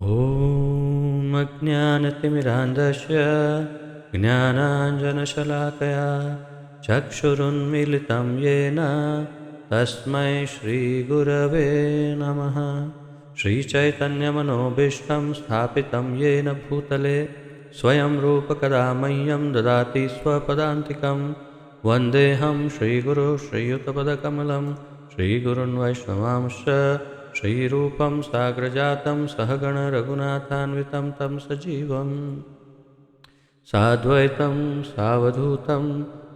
ॐ अज्ञानतिमिरान्धस्य ज्ञानाञ्जनशलाकया चक्षुरुन्मीलितं येन तस्मै श्रीगुरवे नमः। श्रीचैतन्यमनोभीष्टं स्थापितं येन भूतले स्वयं रूपकदा मह्यं ददाति स्वपदान्तिकं। वन्देऽहं श्रीगुरो श्रीयुतपदकमलं श्रीगुरुन् वैष्णवांश्च श्रीरूपं साग्रजातं सहगण रघुनाथान्वितं तं सजीवं साद्वैतं सावधूतं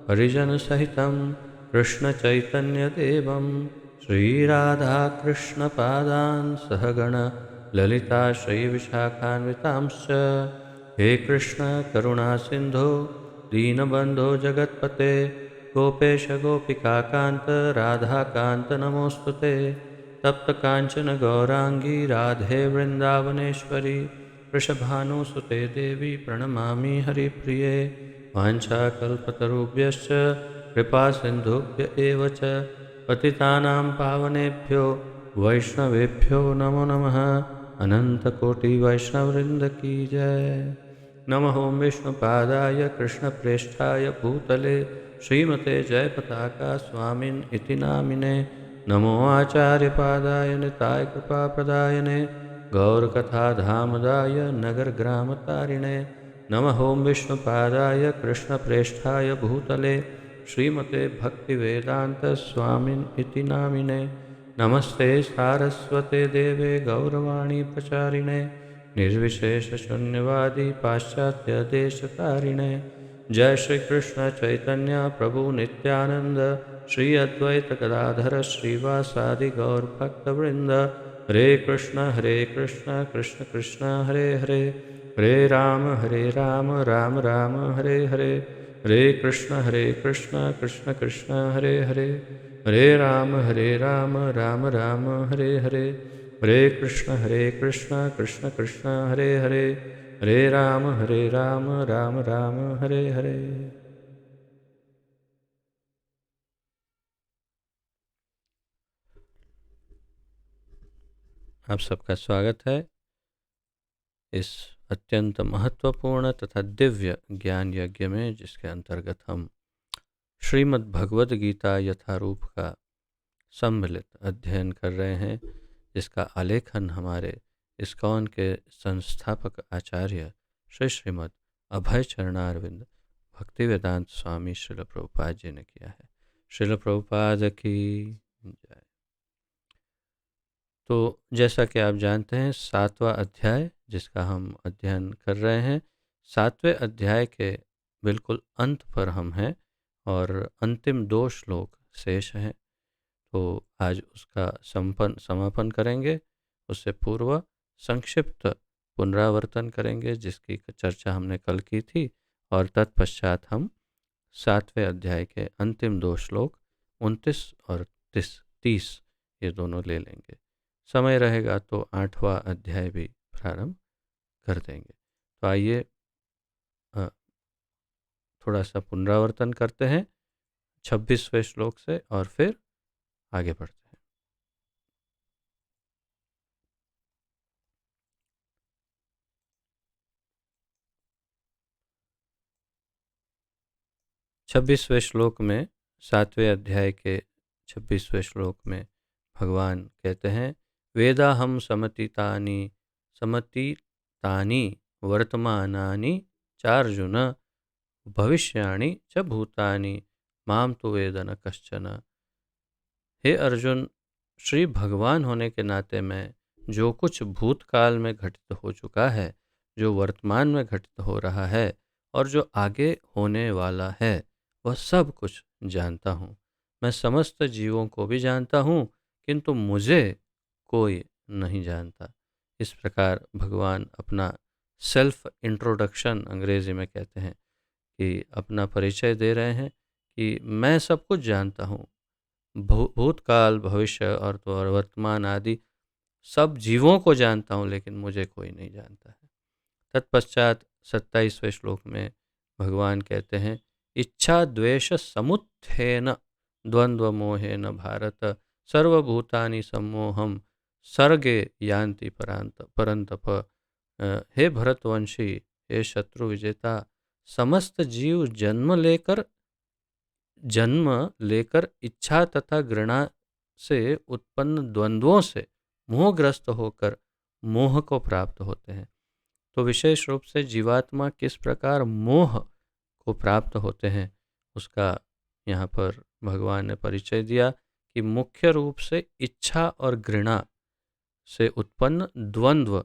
परिजनसहितं कृष्णचैतन्यदेवं श्रीराधाकृष्णपादान् सहगण ललिता श्रीविशाखान्वितांश्च। हे कृष्ण करुणा सिन्धो दीनबन्धो जगत्पते गोपेश गोपिकान्त राधाकान्त नमोऽस्तुते। तप्त कांचन गौरांगी राधे वृंदावनेश्वरी वृषभानुसुते देवी प्रणमामि हरिप्रिये। वाञ्छाकल्पतरुभ्यश्च कृपा सिन्धुभ्य एव च पतितानां पावनेभ्यो वैष्णवेभ्यो नमो नमः। अनन्तकोटिवैष्णववृन्द की जय। नमः ओं विष्णुपादाय कृष्णप्रेष्ठाय भूतले श्रीमते जयपताका स्वामिन् इति नामिने। नमो आचार्यपादाय निताय कृपाप्रदायने गौरकथाधामदाय नगरग्रामतारिणे। नमः ओं विष्णुपादाय कृष्णप्रेष्ठाय भूतले श्रीमते भक्तिवेदान्तस्वामिन् इति नामिने। नमस्ते सारस्वते देवे गौरवाणी प्रचारिणे निर्विशेषशून्यवादी पाश्चात्यदेशतारिणे। जय श्री कृष्ण चैतन्य प्रभु नित्यानंद श्री अद्वैत गदाधर श्रीवासादि गौरभक्तवृंद। हरे कृष्ण कृष्ण कृष्ण हरे हरे हरे राम राम राम हरे हरे। हरे कृष्ण कृष्ण कृष्ण हरे हरे हरे राम राम राम हरे हरे। हरे कृष्ण कृष्ण कृष्ण हरे हरे हरे राम राम राम हरे हरे। आप सबका स्वागत है इस अत्यंत महत्वपूर्ण तथा दिव्य ज्ञान यज्ञ में, जिसके अंतर्गत हम श्रीमद् भगवद गीता यथारूप का सम्मिलित अध्ययन कर रहे हैं, जिसका आलेखन हमारे इस्कॉन के संस्थापक आचार्य श्रीमद् अभय चरणारविंद भक्तिवेदांत स्वामी श्रील प्रभुपाद जी ने किया है। श्रील प्रभुपाद की जय। तो जैसा कि आप जानते हैं, 7वां अध्याय जिसका हम अध्ययन कर रहे हैं, 7वें अध्याय के बिल्कुल अंत पर हम हैं और अंतिम 2 श्लोक शेष हैं। तो आज उसका समापन करेंगे। उससे पूर्व संक्षिप्त पुनरावर्तन करेंगे जिसकी चर्चा हमने कल की थी, और तत्पश्चात हम 7वें अध्याय के अंतिम 2 श्लोक 29 और 30 ये दोनों ले लेंगे। समय रहेगा तो 8वां अध्याय भी प्रारंभ कर देंगे। तो आइए थोड़ा सा पुनरावर्तन करते हैं 26वें श्लोक से और फिर आगे बढ़ते हैं। 26वें श्लोक में, 7वें अध्याय के 26वें श्लोक में भगवान कहते हैं, वेदाहम समतीतानि वर्तमानानि चार्जुन भविष्याणि च भूतानि माम तो वेद न कश्चन। हे अर्जुन, श्री भगवान होने के नाते मैं जो कुछ भूतकाल में घटित हो चुका है, जो वर्तमान में घटित हो रहा है और जो आगे होने वाला है, वह सब कुछ जानता हूँ। मैं समस्त जीवों को भी जानता हूँ, किंतु मुझे कोई नहीं जानता। इस प्रकार भगवान अपना सेल्फ इंट्रोडक्शन अंग्रेजी में कहते हैं कि अपना परिचय दे रहे हैं कि मैं सब कुछ जानता हूँ। भूतकाल, भविष्य और तो वर्तमान आदि सब जीवों को जानता हूँ, लेकिन मुझे कोई नहीं जानता है। तत्पश्चात 27वें श्लोक में भगवान कहते हैं, इच्छा द्वेष समुत्थेन द्वंद्व मोहेन भारत सर्वभूतानि सम्मोहम सर्गे यान्ति परंतप। हे भरतवंशी, हे शत्रु विजेता, समस्त जीव जन्म लेकर इच्छा तथा घृणा से उत्पन्न द्वंद्वों से मोहग्रस्त होकर मोह को प्राप्त होते हैं। तो विशेष रूप से जीवात्मा किस प्रकार मोह को प्राप्त होते हैं, उसका यहाँ पर भगवान ने परिचय दिया कि मुख्य रूप से इच्छा और घृणा से उत्पन्न द्वंद्व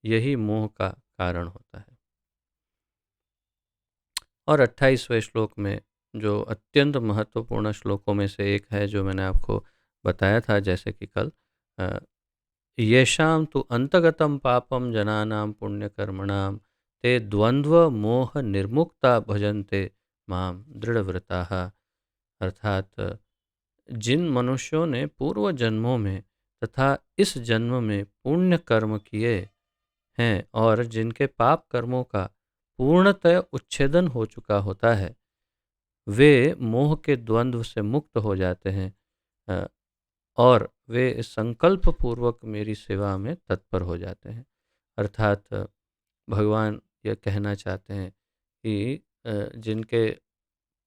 यही मोह का कारण होता है। और 28वें श्लोक में, जो अत्यंत महत्वपूर्ण श्लोकों में से एक है, जो मैंने आपको बताया था जैसे कि कल, येषां तु अंतगतम पापम जनानां पुण्यकर्मणाम ते द्वंद्व मोह निर्मुक्ता भजन्ते माम दृढ़व्रताः। अर्थात जिन मनुष्यों ने पूर्व जन्मों में तथा इस जन्म में पुण्य कर्म किए हैं और जिनके पाप कर्मों का पूर्णतः उच्छेदन हो चुका होता है, वे मोह के द्वंद्व से मुक्त हो जाते हैं और वे संकल्प पूर्वक मेरी सेवा में तत्पर हो जाते हैं। अर्थात भगवान ये कहना चाहते हैं कि जिनके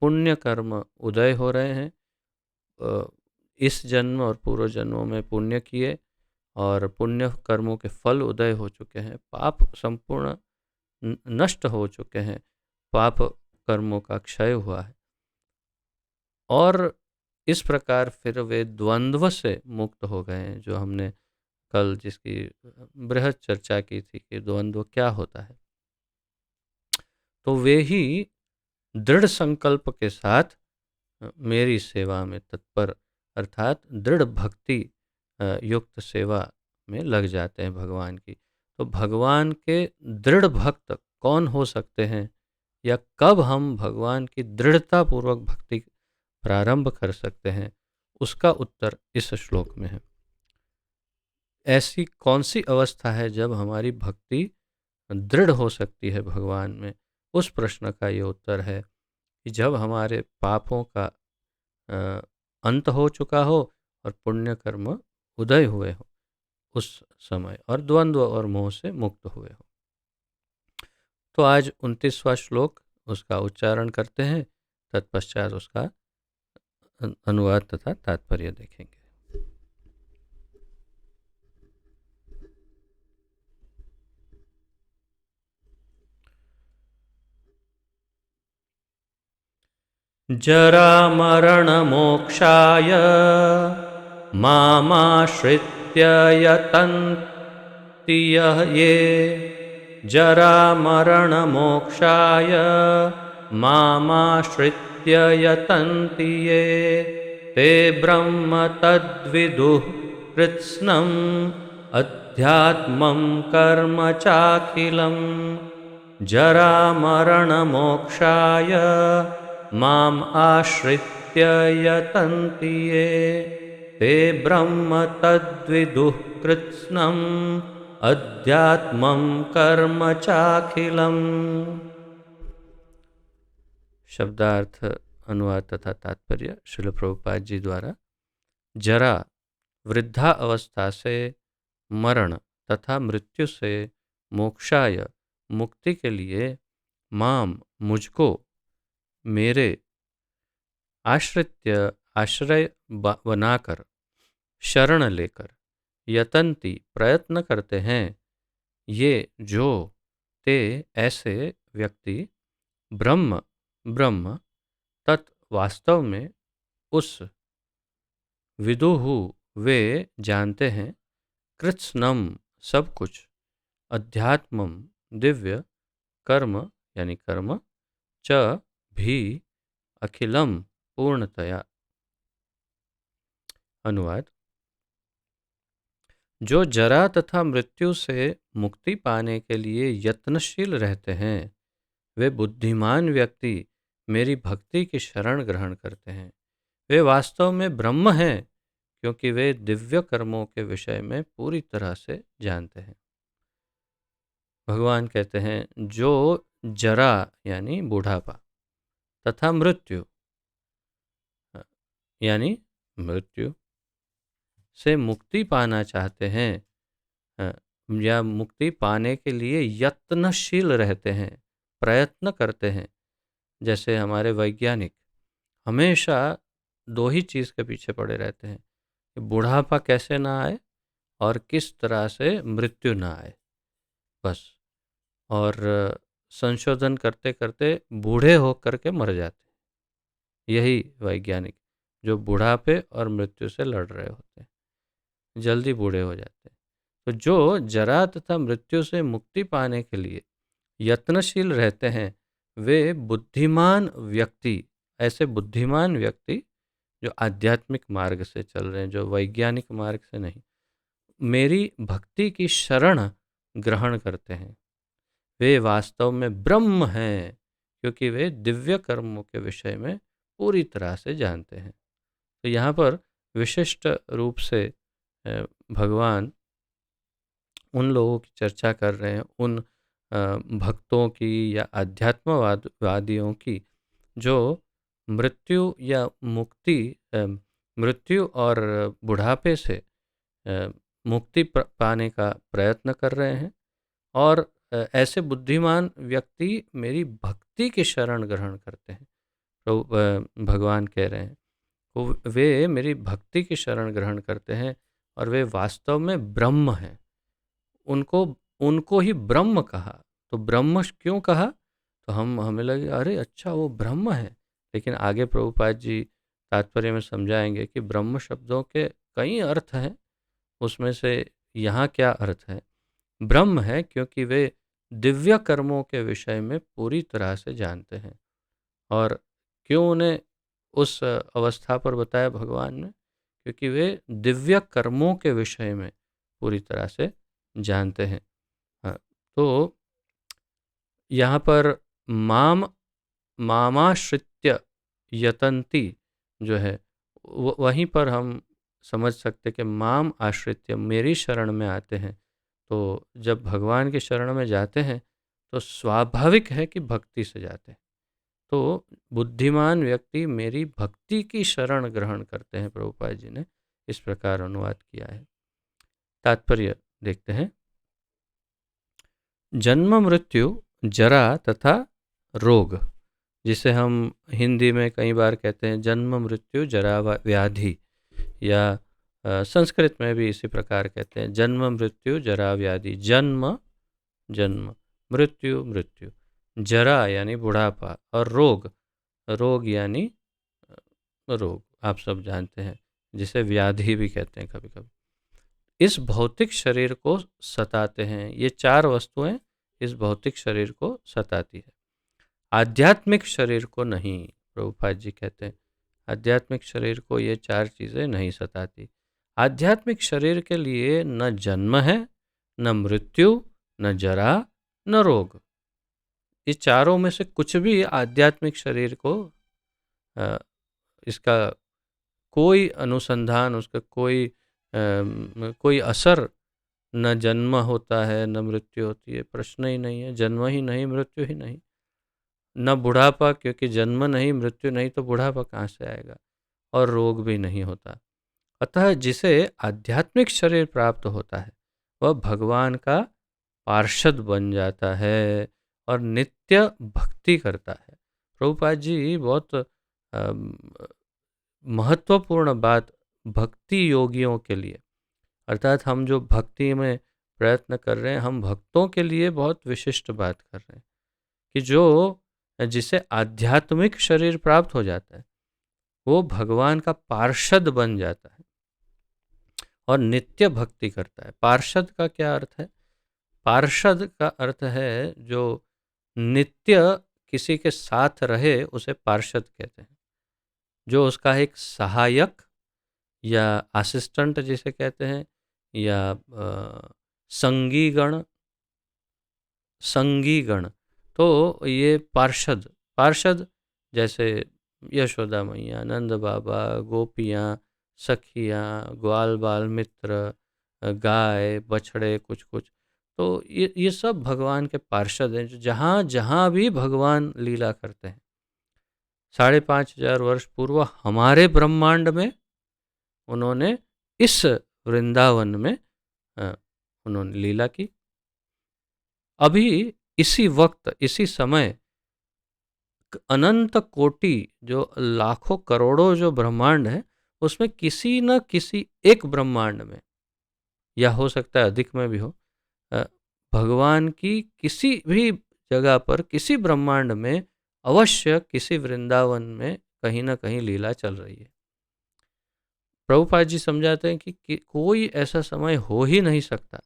पुण्य कर्म उदय हो रहे हैं, इस जन्म और पूर्व जन्मों में पुण्य किए और पुण्य कर्मों के फल उदय हो चुके हैं, पाप संपूर्ण नष्ट हो चुके हैं, पाप कर्मों का क्षय हुआ है, और इस प्रकार फिर वे द्वंद्व से मुक्त हो गए हैं, जो हमने कल जिसकी बृहद चर्चा की थी कि द्वंद्व क्या होता है। तो वे ही दृढ़ संकल्प के साथ मेरी सेवा में तत्पर, अर्थात दृढ़ भक्ति युक्त सेवा में लग जाते हैं भगवान की। तो भगवान के दृढ़ भक्त कौन हो सकते हैं, या कब हम भगवान की दृढ़ता पूर्वक भक्ति प्रारंभ कर सकते हैं, उसका उत्तर इस श्लोक में है। ऐसी कौन सी अवस्था है जब हमारी भक्ति दृढ़ हो सकती है भगवान में? उस प्रश्न का ये उत्तर है कि जब हमारे पापों का अंत हो चुका हो और पुण्य कर्म उदय हुए हो उस समय, और द्वंद्व और मोह से मुक्त हुए हो। तो आज 29वां श्लोक, उसका उच्चारण करते हैं, तत्पश्चात उसका अनुवाद तथा तात्पर्य देखेंगे। जरा मरण मोक्षाय मामाश्रित्य यतन्ति ये, जरा मरण मोक्षाय मामाश्रित्य यतन्ति ये, ते ब्रह्म तद्विदुः कृत्स्नम् अध्यात्मं कर्म चाखिलम्। जरा मरण मोक्षाय माम आश्रित्य यतन्ति ये, ते ब्रह्म तद्विदुः कृत्स्नम् अध्यात्मं कर्म चाखिलम्। शब्दार्थ, अनुवाद तथा तात्पर्य श्रील प्रभुपाद जी द्वारा। जरा वृद्धा अवस्था से, मरण तथा मृत्यु से मोक्षाय मुक्ति के लिए, माम मुझको, मेरे, आश्रित्य आश्रय बनाकर, शरण लेकर, यतन्ति प्रयत्न करते हैं, ये जो, ते ऐसे व्यक्ति, ब्रह्म ब्रह्म, तत् वास्तव में, उस, विदुहु वे जानते हैं, कृत्स्नम सब कुछ, अध्यात्मम दिव्य, कर्म यानी कर्म, च भी, अखिलम पूर्णतया। अनुवाद: जो जरा तथा मृत्यु से मुक्ति पाने के लिए यत्नशील रहते हैं, वे बुद्धिमान व्यक्ति मेरी भक्ति की शरण ग्रहण करते हैं। वे वास्तव में ब्रह्म हैं, क्योंकि वे दिव्य कर्मों के विषय में पूरी तरह से जानते हैं। भगवान कहते हैं, जो जरा यानी बूढ़ापा तथा मृत्यु यानी मृत्यु से मुक्ति पाना चाहते हैं, या मुक्ति पाने के लिए यत्नशील रहते हैं, प्रयत्न करते हैं। जैसे हमारे वैज्ञानिक हमेशा दो ही चीज़ के पीछे पड़े रहते हैं कि बुढ़ापा कैसे ना आए और किस तरह से मृत्यु ना आए, बस। और संशोधन करते करते बूढ़े होकर के मर जाते हैं, यही वैज्ञानिक जो बुढ़ापे और मृत्यु से लड़ रहे होते हैं, जल्दी बूढ़े हो जाते हैं। तो जो जरा तथा मृत्यु से मुक्ति पाने के लिए यत्नशील रहते हैं, वे बुद्धिमान व्यक्ति, ऐसे बुद्धिमान व्यक्ति जो आध्यात्मिक मार्ग से चल रहे हैं, जो वैज्ञानिक मार्ग से नहीं, मेरी भक्ति की शरण ग्रहण करते हैं। वे वास्तव में ब्रह्म हैं, क्योंकि वे दिव्य कर्मों के विषय में पूरी तरह से जानते हैं। तो यहाँ पर विशिष्ट रूप से भगवान उन लोगों की चर्चा कर रहे हैं, उन भक्तों की या अध्यात्मवादियों की जो मृत्यु या मुक्ति, मृत्यु और बुढ़ापे से मुक्ति पाने का प्रयत्न कर रहे हैं। और ऐसे बुद्धिमान व्यक्ति मेरी भक्ति की शरण ग्रहण करते हैं। तो भगवान कह रहे हैं वे मेरी भक्ति की शरण ग्रहण करते हैं और वे वास्तव में ब्रह्म हैं। उनको ही ब्रह्म कहा। तो ब्रह्म क्यों कहा? तो हमें लगे अरे अच्छा वो ब्रह्म है, लेकिन आगे प्रभुपाद जी तात्पर्य में समझाएंगे कि ब्रह्म शब्दों के कई अर्थ हैं, उसमें से यहाँ क्या अर्थ है। ब्रह्म है क्योंकि वे दिव्य कर्मों के विषय में पूरी तरह से जानते हैं। और क्यों उन्हें उस अवस्था पर बताया भगवान ने? क्योंकि वे दिव्य कर्मों के विषय में पूरी तरह से जानते हैं। तो यहाँ पर मामाश्रित्य यतन्ति जो है, वहीं पर हम समझ सकते कि माम आश्रित्य, मेरी शरण में आते हैं। तो जब भगवान की शरण में जाते हैं तो स्वाभाविक है कि भक्ति से जाते हैं। तो बुद्धिमान व्यक्ति मेरी भक्ति की शरण ग्रहण करते हैं। प्रभुपाद जी ने इस प्रकार अनुवाद किया है। तात्पर्य देखते हैं। जन्म मृत्यु जरा तथा रोग, जिसे हम हिंदी में कई बार कहते हैं जन्म मृत्यु जरा व्याधि, या संस्कृत में भी इसी प्रकार कहते हैं जन्म मृत्यु जरा व्याधि। जन्म जन्म, मृत्यु मृत्यु, जरा यानी बुढ़ापा, और रोग यानी रोग, आप सब जानते हैं, जिसे व्याधि भी कहते हैं कभी कभी। इस भौतिक शरीर को सताते हैं। ये चार वस्तुएं इस भौतिक शरीर को सताती है, आध्यात्मिक शरीर को नहीं। प्रभुपाद जी कहते हैं आध्यात्मिक शरीर को ये चार चीज़ें नहीं सताती। आध्यात्मिक शरीर के लिए न जन्म है, न मृत्यु, न जरा, न रोग। ये चारों में से कुछ भी आध्यात्मिक शरीर को इसका कोई अनुसंधान, उसका कोई असर, न जन्म होता है न मृत्यु होती है, प्रश्न ही नहीं है। जन्म ही नहीं, मृत्यु ही नहीं, न बुढ़ापा, क्योंकि जन्म नहीं मृत्यु नहीं तो बुढ़ापा कहाँ से आएगा, और रोग भी नहीं होता। अतः जिसे आध्यात्मिक शरीर प्राप्त होता है वह भगवान का पार्षद बन जाता है और नित्य भक्ति करता है। प्रभुपाद जी बहुत महत्वपूर्ण बात भक्ति योगियों के लिए, अर्थात हम जो भक्ति में प्रयत्न कर रहे हैं, हम भक्तों के लिए बहुत विशिष्ट बात कर रहे हैं कि जो जिसे आध्यात्मिक शरीर प्राप्त हो जाता है वो भगवान का पार्षद बन जाता है और नित्य भक्ति करता है। पार्षद का क्या अर्थ है? पार्षद का अर्थ है जो नित्य किसी के साथ रहे उसे पार्षद कहते हैं। जो उसका एक सहायक या असिस्टेंट जिसे कहते हैं, या संगीगण, तो ये पार्षद जैसे यशोदा मैया, नंद बाबा, गोपियाँ, सखियाँ, ग्वाल बाल मित्र, गाय बछड़े, कुछ तो ये सब भगवान के पार्षद हैं, जो जहाँ जहाँ भी भगवान लीला करते हैं। 5,500 वर्ष पूर्व हमारे ब्रह्मांड में उन्होंने इस वृंदावन में उन्होंने लीला की। अभी इसी वक्त, इसी समय अनंत कोटि, जो लाखों करोड़ों जो ब्रह्मांड है, उसमें किसी न किसी एक ब्रह्मांड में, या हो सकता है अधिक में भी हो, अ, भगवान की किसी भी जगह पर, किसी ब्रह्मांड में अवश्य किसी वृंदावन में कहीं ना कहीं लीला चल रही है। प्रभुपाद जी समझाते हैं कि कोई ऐसा समय हो ही नहीं सकता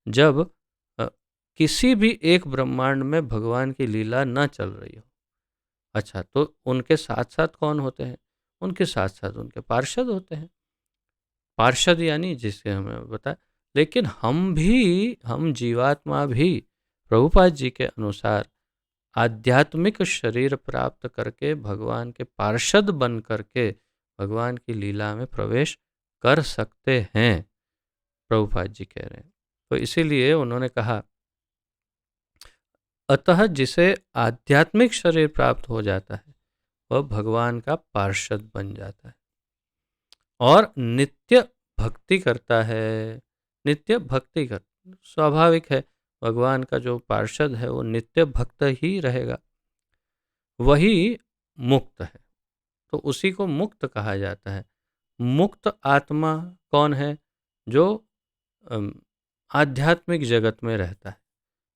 जब अ, किसी भी एक ब्रह्मांड में भगवान की लीला न चल रही हो। अच्छा, तो उनके साथ साथ कौन होते हैं? उनके साथ साथ उनके पार्षद होते हैं। पार्षद यानी जिसे हमें बताया। लेकिन हम जीवात्मा भी प्रभुपाद जी के अनुसार आध्यात्मिक शरीर प्राप्त करके भगवान के पार्षद बन करके भगवान की लीला में प्रवेश कर सकते हैं, प्रभुपाद जी कह रहे हैं। तो इसीलिए उन्होंने कहा, अतः जिसे आध्यात्मिक शरीर प्राप्त हो जाता है वह भगवान का पार्षद बन जाता है और नित्य भक्ति करता है। नित्य भक्ति कर, स्वाभाविक है, भगवान का जो पार्षद है वो नित्य भक्त ही रहेगा, वही मुक्त है। तो उसी को मुक्त कहा जाता है। मुक्त आत्मा कौन है? जो अम, आध्यात्मिक जगत में रहता है।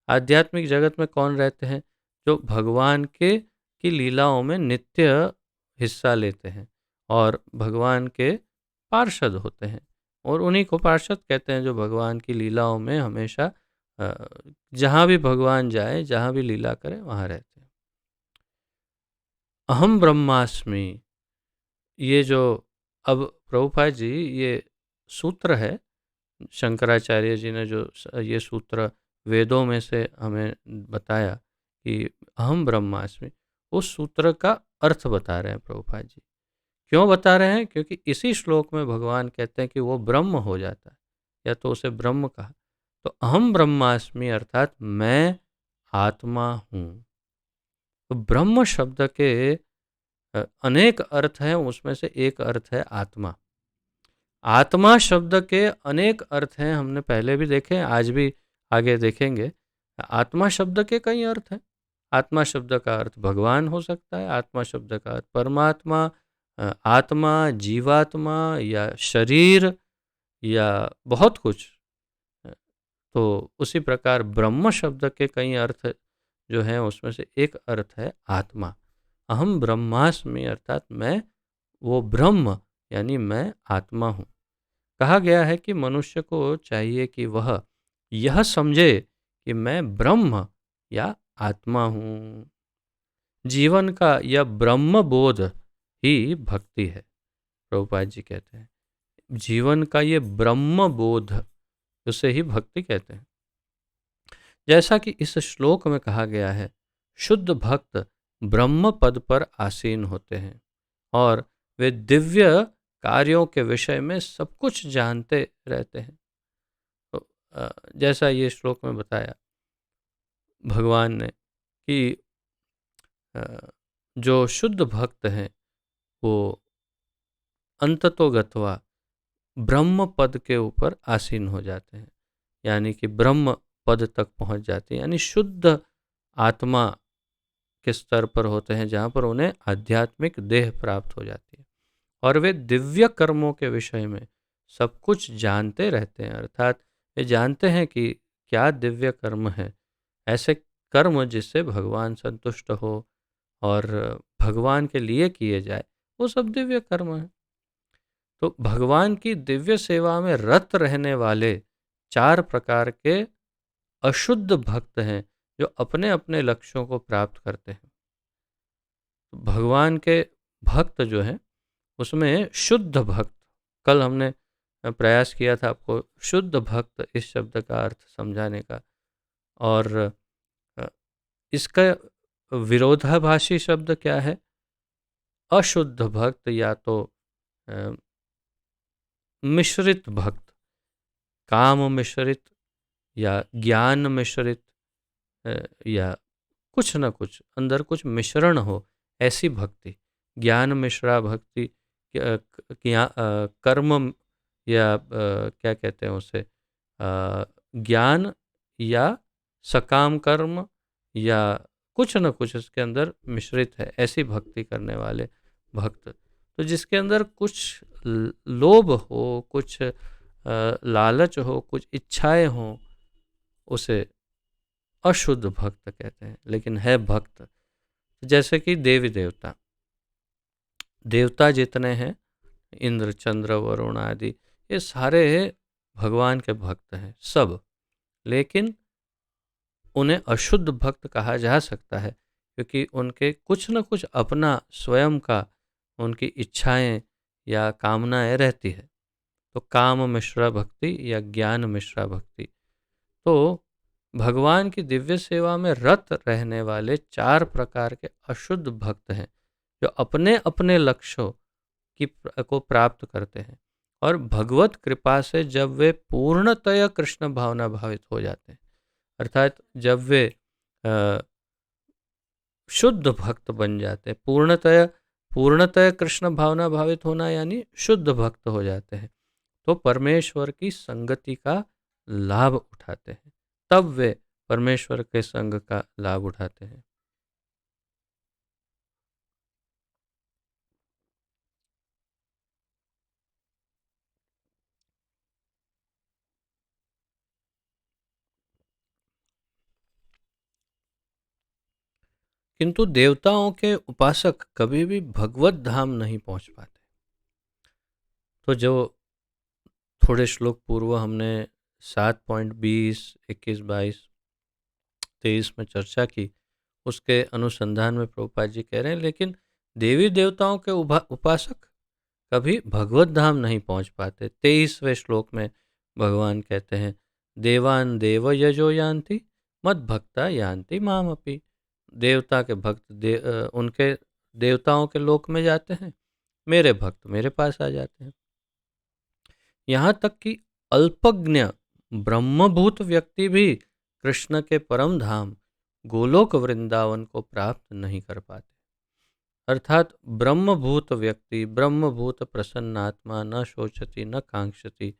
आध्यात्मिक जगत में कौन रहते हैं? जो भगवान के की लीलाओं में नित्य हिस्सा लेते हैं और भगवान के पार्षद होते हैं। और उन्हीं को पार्षद कहते हैं जो भगवान की लीलाओं में हमेशा जहाँ भी भगवान जाए, जहाँ भी लीला करे, वहाँ रहते हैं। अहम ब्रह्मास्मि, ये जो अब प्रभुपाद जी, ये सूत्र है, शंकराचार्य जी ने जो ये सूत्र वेदों में से हमें बताया कि अहम ब्रह्मास्मि, उस सूत्र का अर्थ बता रहे हैं प्रभुपाद जी। क्यों बता रहे हैं? क्योंकि इसी श्लोक में भगवान कहते हैं कि वो ब्रह्म हो जाता है, या तो उसे ब्रह्म कहा। तो अहम ब्रह्मास्मि अर्थात मैं आत्मा हूँ। तो ब्रह्म शब्द के अनेक अर्थ हैं, उसमें से एक अर्थ है आत्मा। आत्मा शब्द के अनेक अर्थ हैं, हमने पहले भी देखे, आज भी आगे देखेंगे। आत्मा शब्द के कई अर्थ हैं। आत्मा शब्द का अर्थ भगवान हो सकता है, आत्मा शब्द का अर्थ परमात्मा, आत्मा, जीवात्मा या शरीर, या बहुत कुछ। तो उसी प्रकार ब्रह्म शब्द के कई अर्थ जो हैं, उसमें से एक अर्थ है आत्मा। अहम ब्रह्मास्मि अर्थात मैं वो ब्रह्म, यानी मैं आत्मा हूँ। कहा गया है कि मनुष्य को चाहिए कि वह यह समझे कि मैं ब्रह्म या आत्मा हूँ। जीवन का यह ब्रह्म बोध ही भक्ति है, प्रभुपाद जी कहते हैं। जीवन का ये ब्रह्म बोध, उसे ही भक्ति कहते हैं। जैसा कि इस श्लोक में कहा गया है, शुद्ध भक्त ब्रह्म पद पर आसीन होते हैं और वे दिव्य कार्यों के विषय में सब कुछ जानते रहते हैं। तो जैसा ये श्लोक में बताया भगवान ने कि अ, जो शुद्ध भक्त हैं वो अंततो गत्वा ब्रह्म पद के ऊपर आसीन हो जाते हैं, यानी कि ब्रह्म पद तक पहुंच जाते हैं, यानी शुद्ध आत्मा के स्तर पर होते हैं, जहाँ पर उन्हें आध्यात्मिक देह प्राप्त हो जाती है और वे दिव्य कर्मों के विषय में सब कुछ जानते रहते हैं। अर्थात वे जानते हैं कि क्या दिव्य कर्म है, ऐसे कर्म जिससे भगवान संतुष्ट हो और भगवान के लिए किए जाए, वो सब दिव्य कर्म है। तो भगवान की दिव्य सेवा में रत रहने वाले चार प्रकार के अशुद्ध भक्त हैं जो अपने अपने लक्ष्यों को प्राप्त करते हैं। तो भगवान के भक्त जो हैं उसमें शुद्ध भक्त, कल हमने प्रयास किया था आपको शुद्ध भक्त इस शब्द का अर्थ समझाने का, और अ, इसका विरोधाभासी शब्द क्या है? अशुद्ध भक्त, या तो अ, मिश्रित भक्त, काम मिश्रित या ज्ञान मिश्रित, या कुछ न कुछ अंदर कुछ मिश्रण हो, ऐसी भक्ति। ज्ञान मिश्रा भक्ति, कर्म, या क्या कहते हैं उसे, ज्ञान या सकाम कर्म या कुछ न कुछ इसके अंदर मिश्रित है, ऐसी भक्ति करने वाले भक्त। तो जिसके अंदर कुछ लोभ हो, कुछ लालच हो, कुछ इच्छाएं हों, उसे अशुद्ध भक्त कहते हैं, लेकिन है भक्त। जैसे कि देवी देवता, देवता जितने हैं, इंद्र चंद्र वरुण आदि, ये सारे भगवान के भक्त हैं सब, लेकिन उन्हें अशुद्ध भक्त कहा जा सकता है क्योंकि उनके कुछ न कुछ अपना स्वयं का, उनकी इच्छाएं या कामनाएं रहती है। तो काम मिश्रा भक्ति या ज्ञान मिश्रा भक्ति। तो भगवान की दिव्य सेवा में रत रहने वाले 4 प्रकार के अशुद्ध भक्त हैं जो अपने अपने लक्ष्यों को प्राप्त करते हैं, और भगवत कृपा से जब वे पूर्णतया कृष्ण भावना भावित हो जाते हैं, अर्थात जब वे शुद्ध भक्त बन जाते हैं, पूर्णतया कृष्ण भावना भावित होना यानी शुद्ध भक्त हो जाते हैं, तो परमेश्वर की संगति का लाभ उठाते हैं, तब वे परमेश्वर के संग का लाभ उठाते हैं। किंतु देवताओं के उपासक कभी भी भगवत धाम नहीं पहुंच पाते। तो जो थोड़े श्लोक पूर्व हमने 7.20, 21, 22, 23 में चर्चा की, उसके अनुसंधान में प्रभुपाद जी कह रहे हैं, लेकिन देवी देवताओं के उपासक कभी भगवत धाम नहीं पहुंच पाते। 23वें श्लोक में भगवान कहते हैं, देवान देव यजो यान्ति मद भक्ता यान्ति माम अपि। देवता के भक्त उनके देवताओं के लोक में जाते हैं, मेरे भक्त मेरे पास आ जाते हैं। यहाँ तक कि अल्पज्ञ ब्रह्मभूत व्यक्ति भी कृष्ण के परम धाम गोलोक वृंदावन को प्राप्त नहीं कर पाते। अर्थात ब्रह्मभूत व्यक्ति, ब्रह्मभूत प्रसन्नात्मा, न शोचति न कांक्षति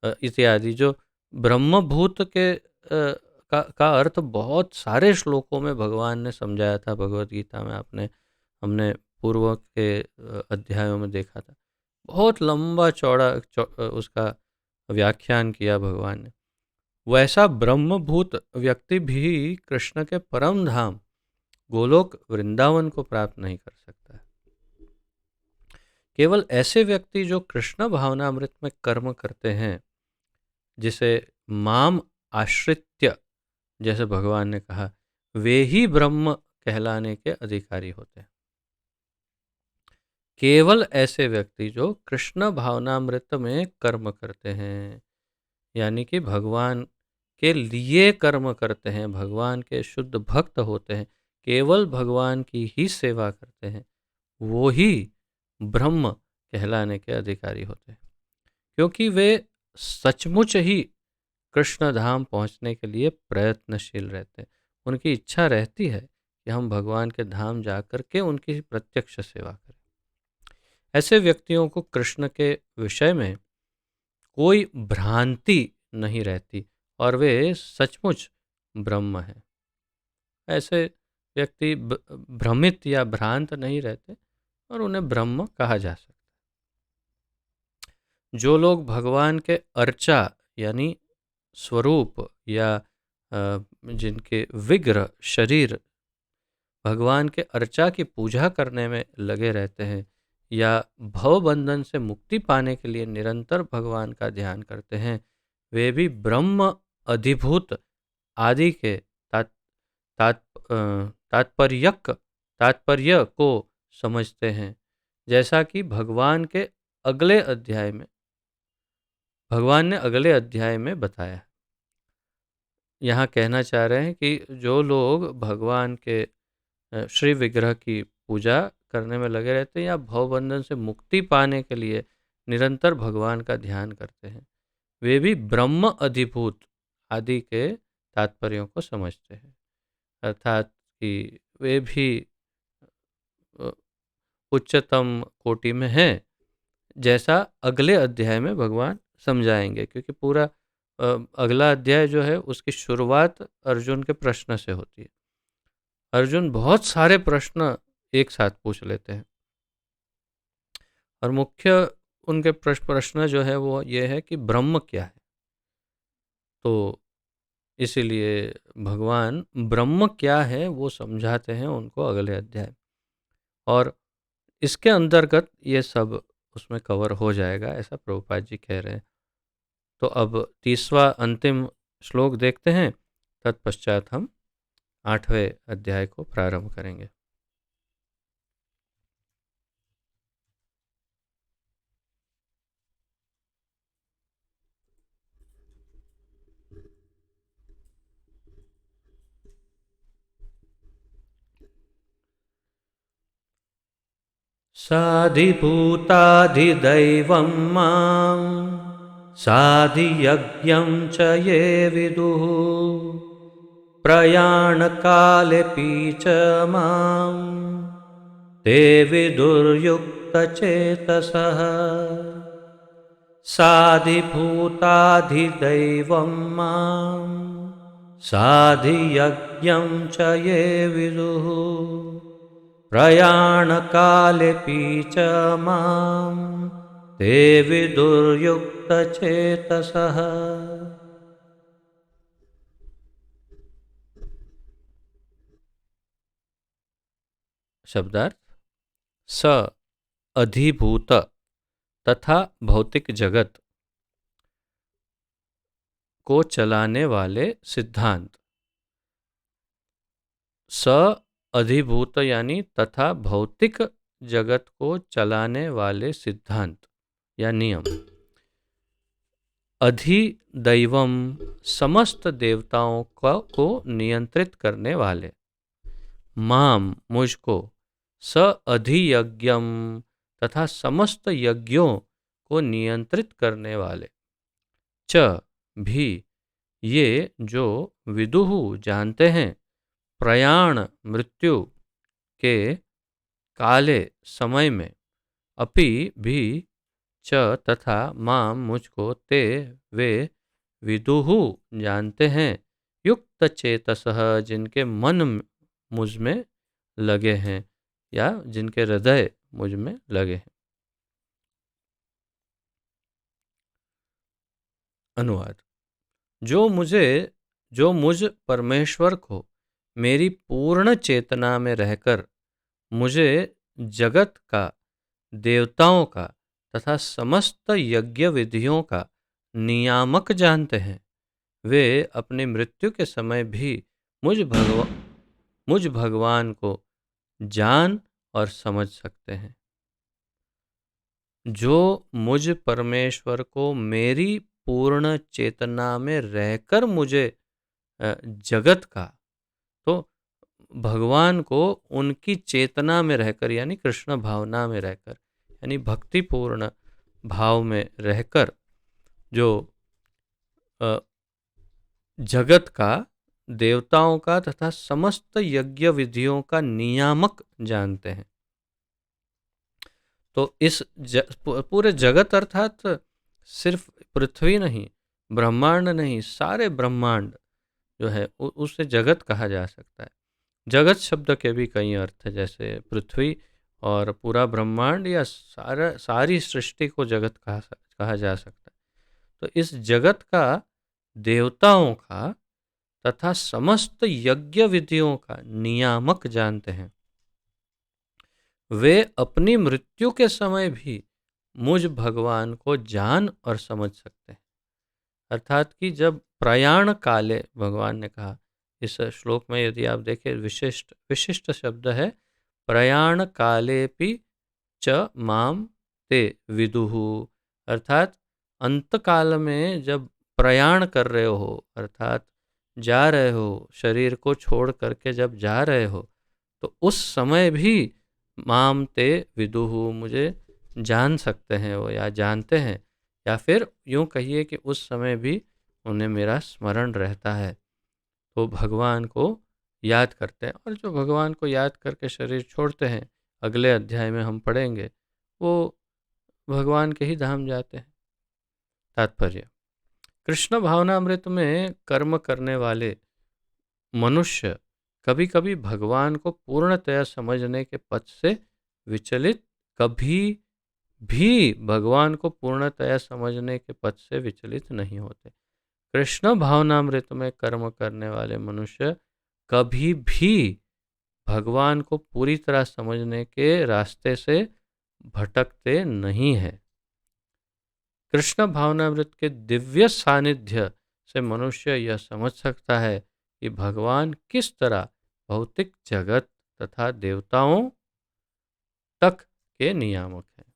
इत्यादि, जो ब्रह्मभूत के का अर्थ बहुत सारे श्लोकों में भगवान ने समझाया था। भगवत गीता में हमने पूर्व के अध्यायों में देखा था, बहुत लंबा चौड़ा उसका व्याख्यान किया भगवान ने। वैसा ब्रह्मभूत व्यक्ति भी कृष्ण के परम धाम गोलोक वृंदावन को प्राप्त नहीं कर सकता है। केवल ऐसे व्यक्ति जो कृष्ण भावनामृत में कर्म करते हैं, जिसे माम आश्रित्य, जैसे भगवान ने कहा, वे ही ब्रह्म कहलाने के अधिकारी होते हैं। केवल ऐसे व्यक्ति जो कृष्ण भावनामृत में कर्म करते हैं, यानी कि भगवान के लिए कर्म करते हैं, भगवान के शुद्ध भक्त होते हैं, केवल भगवान की ही सेवा करते हैं, वो ही ब्रह्म कहलाने के अधिकारी होते हैं, क्योंकि वे सचमुच ही कृष्ण धाम पहुंचने के लिए प्रयत्नशील रहते हैं। उनकी इच्छा रहती है कि हम भगवान के धाम जाकर के उनकी प्रत्यक्ष सेवा करें। ऐसे व्यक्तियों को कृष्ण के विषय में कोई भ्रांति नहीं रहती और वे सचमुच ब्रह्म हैं। ऐसे व्यक्ति भ्रमित या भ्रांत नहीं रहते और उन्हें ब्रह्म कहा जा सकता है। जो लोग भगवान के अर्चा यानी स्वरूप या जिनके विग्रह शरीर भगवान के अर्चा की पूजा करने में लगे रहते हैं या भव बंधन से मुक्ति पाने के लिए निरंतर भगवान का ध्यान करते हैं, वे भी ब्रह्म अधिभूत आदि के तात्पर्य को समझते हैं। जैसा कि भगवान ने अगले अध्याय में बताया है। यहाँ कहना चाह रहे हैं कि जो लोग भगवान के श्री विग्रह की पूजा करने में लगे रहते हैं या भवबंधन से मुक्ति पाने के लिए निरंतर भगवान का ध्यान करते हैं, वे भी ब्रह्म अधिभूत आदि के तात्पर्यों को समझते हैं। अर्थात कि वे भी उच्चतम कोटि में हैं, जैसा अगले अध्याय में भगवान समझाएंगे, क्योंकि पूरा अगला अध्याय जो है उसकी शुरुआत अर्जुन के प्रश्न से होती है। अर्जुन बहुत सारे प्रश्न एक साथ पूछ लेते हैं और मुख्य उनके प्रश्न जो है वो ये है कि ब्रह्म क्या है। तो इसीलिए भगवान ब्रह्म क्या है वो समझाते हैं उनको अगले अध्याय, और इसके अंतर्गत ये सब उसमें कवर हो जाएगा, ऐसा प्रभुपाद जी कह रहे हैं। तो अब 30वां अंतिम श्लोक देखते हैं, तत्पश्चात हम 8वें अध्याय को प्रारंभ करेंगे। साधिभूताधिदैवं मां साधियज्ञं च ये विदुः प्रयाणकालेऽपि च मां ते विदुर्युक्तचेतसः। साधिभूताधिदैवं मां साधियज्ञं च ये विदुः प्रयाणकालेऽपि च मां ते विदुर्युक्तचेतसः। शब्दार्थ: स अधिभूत तथा भौतिक जगत को चलाने वाले सिद्धांत। स अधिभूत यानी तथा भौतिक जगत को चलाने वाले सिद्धांत या नियम। अधिदैवम समस्त देवताओं को नियंत्रित करने वाले। माम मुझको। स अधियज्ञम तथा समस्त यज्ञों को नियंत्रित करने वाले। च भी ये जो विदुः जानते हैं, प्रयाण मृत्यु के काले समय में, अपि भी च तथा माम मुझको, ते वे विदुः जानते हैं, युक्त चेतसः जिनके मन मुझ में लगे हैं या जिनके हृदय मुझ में लगे हैं। अनुवाद: जो मुझ परमेश्वर को मेरी पूर्ण चेतना में रहकर मुझे जगत का, देवताओं का तथा समस्त यज्ञ विधियों का नियामक जानते हैं, वे अपनी मृत्यु के समय भी मुझ भगवान को जान और समझ सकते हैं। जो मुझ परमेश्वर को मेरी पूर्ण चेतना में रहकर मुझे जगत का, तो भगवान को उनकी चेतना में रहकर यानी कृष्ण भावना में रहकर यानी भक्तिपूर्ण भाव में रहकर जो जगत का, देवताओं का तथा समस्त यज्ञ विधियों का नियामक जानते हैं। तो इस पूरे जगत अर्थात सिर्फ पृथ्वी नहीं, ब्रह्मांड नहीं, सारे ब्रह्मांड जो है उसे जगत कहा जा सकता है। जगत शब्द के भी कई अर्थ है, जैसे पृथ्वी और पूरा ब्रह्मांड या सारी सृष्टि को जगत कहा जा सकता है। तो इस जगत का, देवताओं का तथा समस्त यज्ञ विधियों का नियामक जानते हैं। वे अपनी मृत्यु के समय भी मुझ भगवान को जान और समझ सकते हैं। अर्थात कि जब प्रयाण काले, भगवान ने कहा इस श्लोक में, यदि आप देखें विशिष्ट शब्द है, प्रयाण कालेपि च माम ते विदुः। अर्थात अंत काल में जब प्रयाण कर रहे हो, अर्थात जा रहे हो, शरीर को छोड़ करके जब जा रहे हो, तो उस समय भी माम ते विदुः मुझे जान सकते हैं वो, या जानते हैं, या फिर यूँ कहिए कि उस समय भी उन्हें मेरा स्मरण रहता है। तो भगवान को याद करते हैं, और जो भगवान को याद करके शरीर छोड़ते हैं, अगले अध्याय में हम पढ़ेंगे, वो भगवान के ही धाम जाते हैं। तात्पर्य: कृष्ण भावनामृत में कर्म करने वाले मनुष्य कभी कभी भगवान को पूर्णतया समझने के पथ से विचलित कभी भी भगवान को पूर्णतया समझने के पथ से विचलित नहीं होते। कृष्ण भावनामृत में कर्म करने वाले मनुष्य कभी भी भगवान को पूरी तरह समझने के रास्ते से भटकते नहीं हैं। कृष्ण भावनामृत के दिव्य सानिध्य से मनुष्य यह समझ सकता है कि भगवान किस तरह भौतिक जगत तथा देवताओं तक के नियामक हैं।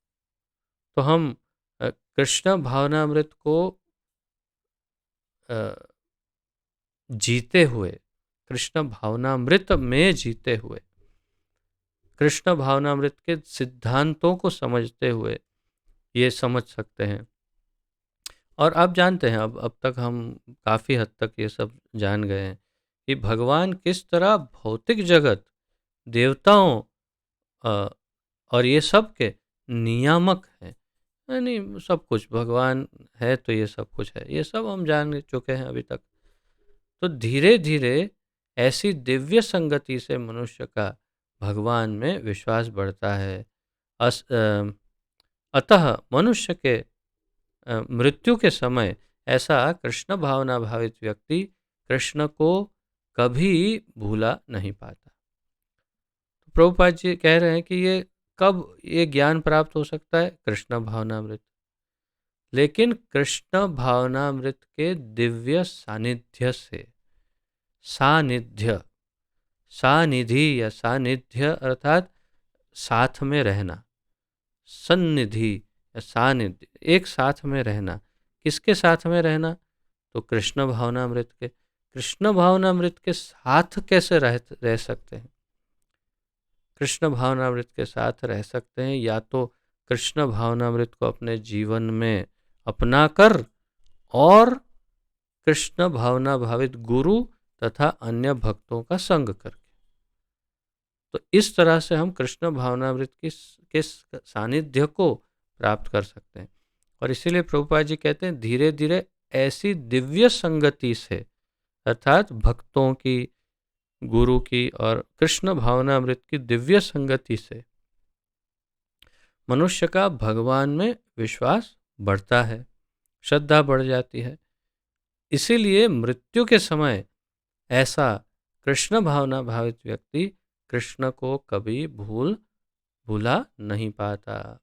तो हम कृष्ण भावनामृत को जीते हुए, कृष्ण भावनामृत में जीते हुए, कृष्ण भावनामृत के सिद्धांतों को समझते हुए ये समझ सकते हैं। और आप जानते हैं, अब तक हम काफ़ी हद तक ये सब जान गए हैं कि भगवान किस तरह भौतिक जगत, देवताओं अ, और ये सब के नियामक हैं। यानी सब कुछ भगवान है तो ये सब कुछ है, ये सब हम जान चुके हैं अभी तक। तो धीरे धीरे ऐसी दिव्य संगति से मनुष्य का भगवान में विश्वास बढ़ता है। अतः मनुष्य के मृत्यु के समय ऐसा कृष्ण भावना भावित व्यक्ति कृष्ण को कभी भूला नहीं पाता। तो प्रभुपाद जी कह रहे हैं कि ये कब ये ज्ञान प्राप्त हो सकता है? कृष्ण भावनामृत। लेकिन कृष्ण भावनामृत के दिव्य सानिध्य से, सानिध्य, सानिधि या सानिध्य अर्थात साथ में रहना, सन्निधि या सानिध्य, एक साथ में रहना। किसके साथ में रहना? तो कृष्ण भावनामृत के। कृष्ण भावनामृत के साथ कैसे रह सकते हैं? कृष्ण भावनामृत के साथ रह सकते हैं या तो कृष्ण भावनामृत को अपने जीवन में अपनाकर और कृष्ण भावना भावित गुरु तथा अन्य भक्तों का संग करके। तो इस तरह से हम कृष्ण भावनामृत के सानिध्य को प्राप्त कर सकते हैं। और इसीलिए प्रभुपाद जी कहते हैं धीरे धीरे ऐसी दिव्य संगति से, अर्थात भक्तों की, गुरु की और कृष्ण भावनामृत की दिव्य संगति से मनुष्य का भगवान में विश्वास बढ़ता है, श्रद्धा बढ़ जाती है। इसीलिए मृत्यु के समय ऐसा कृष्ण भावना भावित व्यक्ति कृष्ण को कभी भूला नहीं पाता।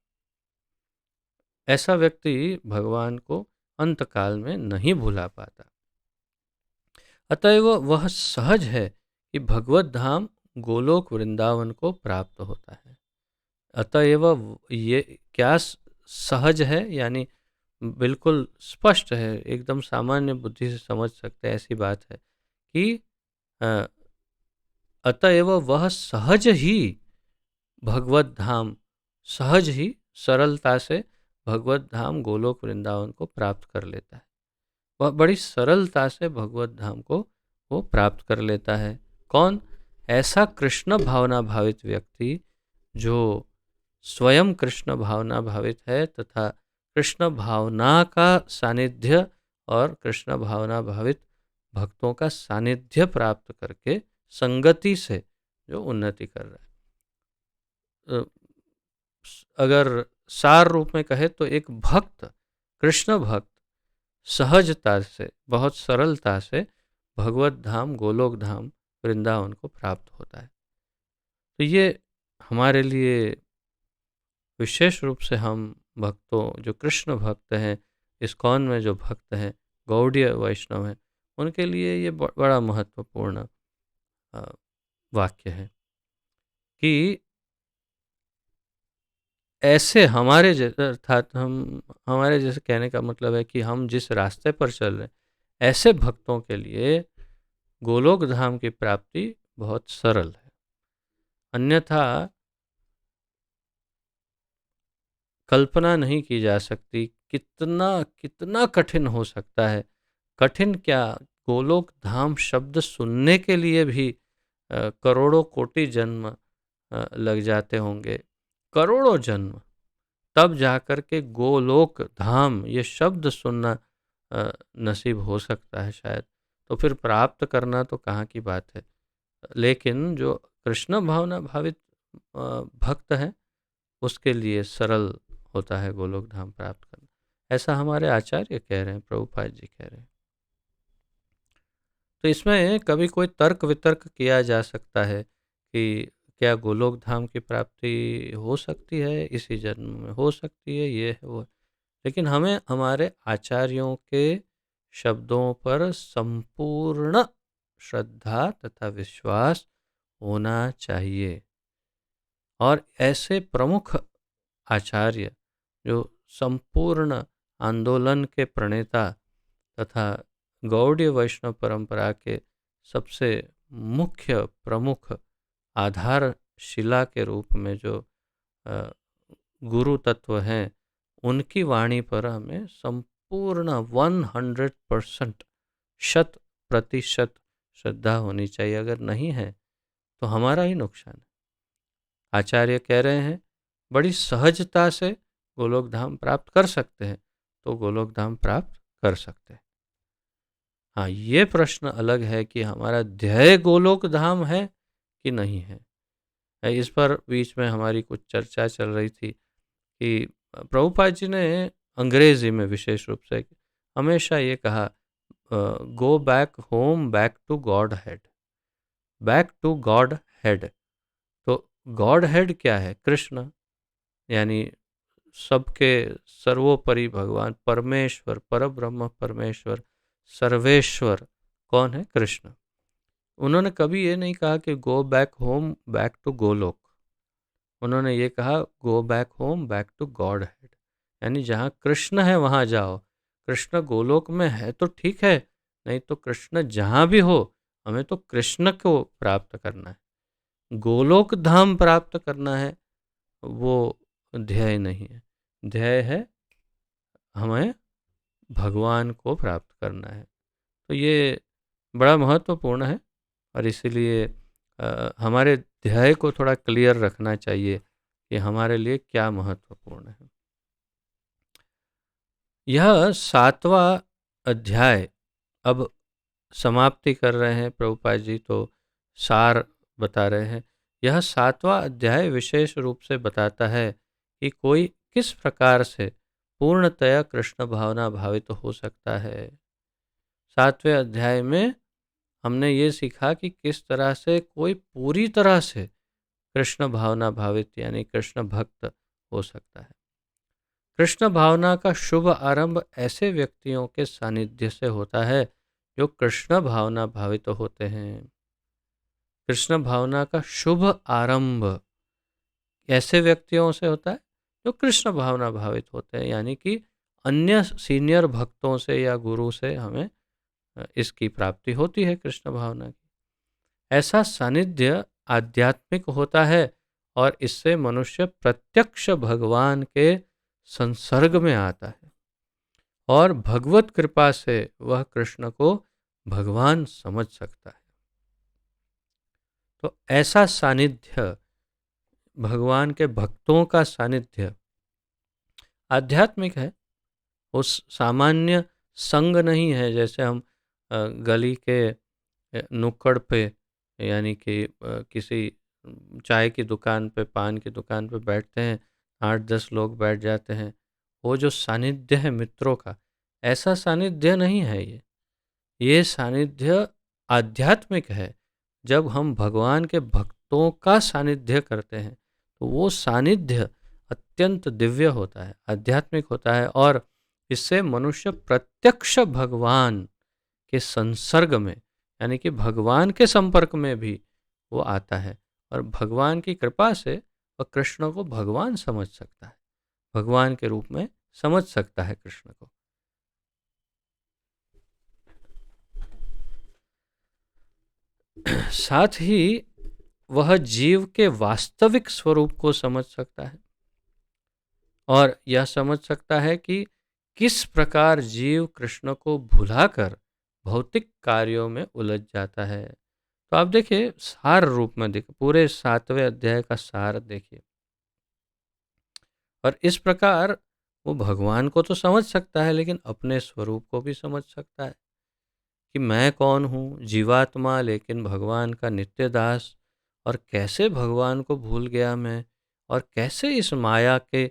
ऐसा व्यक्ति भगवान को अंतकाल में नहीं भूला पाता। अतएव वह सहज है कि भगवत धाम गोलोक वृंदावन को प्राप्त होता है। अतएव ये क्या सहज है, यानी बिल्कुल स्पष्ट है, एकदम सामान्य बुद्धि से समझ सकते हैं ऐसी बात है कि अतएव वह सहज ही भगवत धाम, सहज ही सरलता से भगवत धाम गोलोक वृंदावन को प्राप्त कर लेता है। वह बड़ी सरलता से भगवत धाम को वो प्राप्त कर लेता है। कौन? ऐसा कृष्ण भावना भावित व्यक्ति जो स्वयं कृष्ण भावना भावित है तथा कृष्ण भावना का सानिध्य और कृष्ण भावना भावित भक्तों का सानिध्य प्राप्त करके संगति से जो उन्नति कर रहा है। अगर सार रूप में कहे तो एक भक्त, कृष्ण भक्त सहजता से, बहुत सरलता से भगवत धाम, गोलोक धाम, वृंदावन को प्राप्त होता है। तो ये हमारे लिए विशेष रूप से हम भक्तों, जो कृष्ण भक्त हैं, इस्कॉन में जो भक्त हैं, गौड़ीय वैष्णव हैं, उनके लिए ये बड़ा महत्वपूर्ण वाक्य है कि ऐसे हमारे अर्थात हमारे जैसे कहने का मतलब है कि हम जिस रास्ते पर चल रहे हैं, ऐसे भक्तों के लिए गोलोक धाम की प्राप्ति बहुत सरल है। अन्यथा कल्पना नहीं की जा सकती कितना कितना कठिन हो सकता है। कठिन क्या, गोलोक धाम शब्द सुनने के लिए भी करोड़ों कोटि जन्म लग जाते होंगे, करोड़ों जन्म, तब जाकर के गोलोक धाम ये शब्द सुनना नसीब हो सकता है शायद, तो फिर प्राप्त करना तो कहाँ की बात है। लेकिन जो कृष्ण भावना भावित भक्त हैं, उसके लिए सरल होता है गोलोक धाम प्राप्त करना। ऐसा हमारे आचार्य कह रहे हैं, प्रभुपाद जी कह रहे हैं। तो इसमें कभी कोई तर्क वितर्क किया जा सकता है कि क्या गोलोक धाम की प्राप्ति हो सकती है, इसी जन्म में हो सकती है, ये है वो है। लेकिन हमें हमारे आचार्यों के शब्दों पर संपूर्ण श्रद्धा तथा विश्वास होना चाहिए। और ऐसे प्रमुख आचार्य जो संपूर्ण आंदोलन के प्रणेता तथा गौड़ीय वैष्णव परंपरा के सबसे मुख्य प्रमुख आधारशिला के रूप में जो गुरु तत्व हैं, उनकी वाणी पर हमें संपूर्ण 100% 100% श्रद्धा होनी चाहिए। अगर नहीं है तो हमारा ही नुकसान है। आचार्य कह रहे हैं बड़ी सहजता से गोलोक धाम प्राप्त कर सकते हैं, तो गोलोक धाम प्राप्त कर सकते हैं। हाँ, ये प्रश्न अलग है कि हमारा ध्येय गोलोक धाम है कि नहीं है। इस पर बीच में हमारी कुछ चर्चा चल रही थी कि प्रभुपाद जी ने अंग्रेजी में विशेष रूप से हमेशा ये कहा, go back home, back to godhead, back to godhead. तो गॉड हेड क्या है? कृष्ण, यानी सबके सर्वोपरि भगवान परमेश्वर, परब्रह्म परमेश्वर, सर्वेश्वर कौन है? कृष्ण। उन्होंने कभी ये नहीं कहा कि go back home, back to Goloka. उन्होंने ये कहा go back home, back to godhead, यानी जहाँ कृष्ण है वहाँ जाओ। कृष्ण गोलोक में है तो ठीक है, नहीं तो कृष्ण जहाँ भी हो, हमें तो कृष्ण को प्राप्त करना है। गोलोक धाम प्राप्त करना है, वो ध्येय नहीं है। ध्येय है हमें भगवान को प्राप्त करना है। तो ये बड़ा महत्वपूर्ण है और इसीलिए हमारे ध्येय को थोड़ा क्लियर रखना चाहिए कि हमारे लिए क्या महत्वपूर्ण है। यह 7वां अध्याय अब समाप्ति कर रहे हैं प्रभुपाद जी, तो सार बता रहे हैं। यह 7वां अध्याय विशेष रूप से बताता है कि कोई किस प्रकार से पूर्णतया कृष्ण भावना भावित हो सकता है। 7वें अध्याय में हमने ये सीखा कि किस तरह से कोई पूरी तरह से कृष्ण भावना भावित यानी कृष्ण भक्त हो सकता है। कृष्ण भावना का शुभ आरंभ ऐसे व्यक्तियों के सानिध्य से होता है जो कृष्ण भावना भावित होते हैं। कृष्ण भावना का शुभ आरंभ ऐसे व्यक्तियों से होता है जो कृष्ण भावना भावित होते हैं, यानी कि अन्य सीनियर भक्तों से या गुरु से हमें इसकी प्राप्ति होती है कृष्ण भावना की। ऐसा सानिध्य आध्यात्मिक होता है और इससे मनुष्य प्रत्यक्ष भगवान के संसर्ग में आता है और भगवत कृपा से वह कृष्ण को भगवान समझ सकता है। तो ऐसा सानिध्य, भगवान के भक्तों का सानिध्य आध्यात्मिक है। उस सामान्य संग नहीं है जैसे हम गली के नुक्कड़ पे, यानी कि किसी चाय की दुकान पे, पान की दुकान पे बैठते हैं, 8-10 लोग बैठ जाते हैं। वो जो सानिध्य है मित्रों का, ऐसा सानिध्य नहीं है ये सानिध्य आध्यात्मिक है। जब हम भगवान के भक्तों का सानिध्य करते हैं तो वो सानिध्य अत्यंत दिव्य होता है, आध्यात्मिक होता है और इससे मनुष्य प्रत्यक्ष भगवान के संसर्ग में, यानी कि भगवान के संपर्क में भी वो आता है और भगवान की कृपा से वह कृष्ण को भगवान समझ सकता है, भगवान के रूप में समझ सकता है कृष्ण को। साथ ही वह जीव के वास्तविक स्वरूप को समझ सकता है और यह समझ सकता है कि किस प्रकार जीव कृष्ण को भुलाकर भौतिक कार्यों में उलझ जाता है। तो आप देखिए, सार रूप में देखिए, पूरे 7वें अध्याय का सार देखिए। और इस प्रकार वो भगवान को तो समझ सकता है, लेकिन अपने स्वरूप को भी समझ सकता है कि मैं कौन हूँ, जीवात्मा लेकिन भगवान का नित्य दास। और कैसे भगवान को भूल गया मैं, और कैसे इस माया के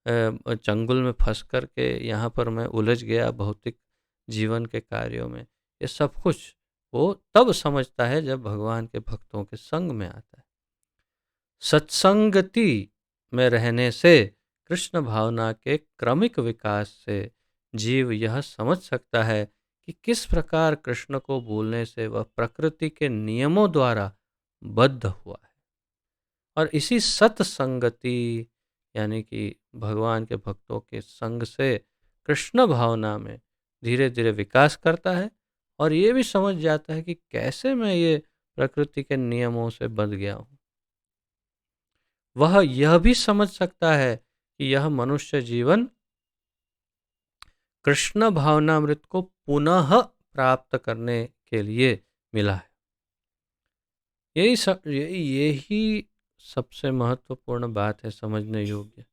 चंगुल में फंस कर के यहाँ पर मैं उलझ गया भौतिक जीवन के कार्यों में। ये सब कुछ वो तब समझता है जब भगवान के भक्तों के संग में आता है। सत्संगति में रहने से, कृष्ण भावना के क्रमिक विकास से जीव यह समझ सकता है कि किस प्रकार कृष्ण को भूलने से वह प्रकृति के नियमों द्वारा बद्ध हुआ है। और इसी सत्संगति यानी कि भगवान के भक्तों के संग से कृष्ण भावना में धीरे धीरे विकास करता है, और ये भी समझ जाता है कि कैसे मैं ये प्रकृति के नियमों से बंध गया हूँ। वह यह भी समझ सकता है कि यह मनुष्य जीवन कृष्ण भावनामृत को पुनः प्राप्त करने के लिए मिला है। यही सबसे महत्वपूर्ण बात है, समझने योग्य।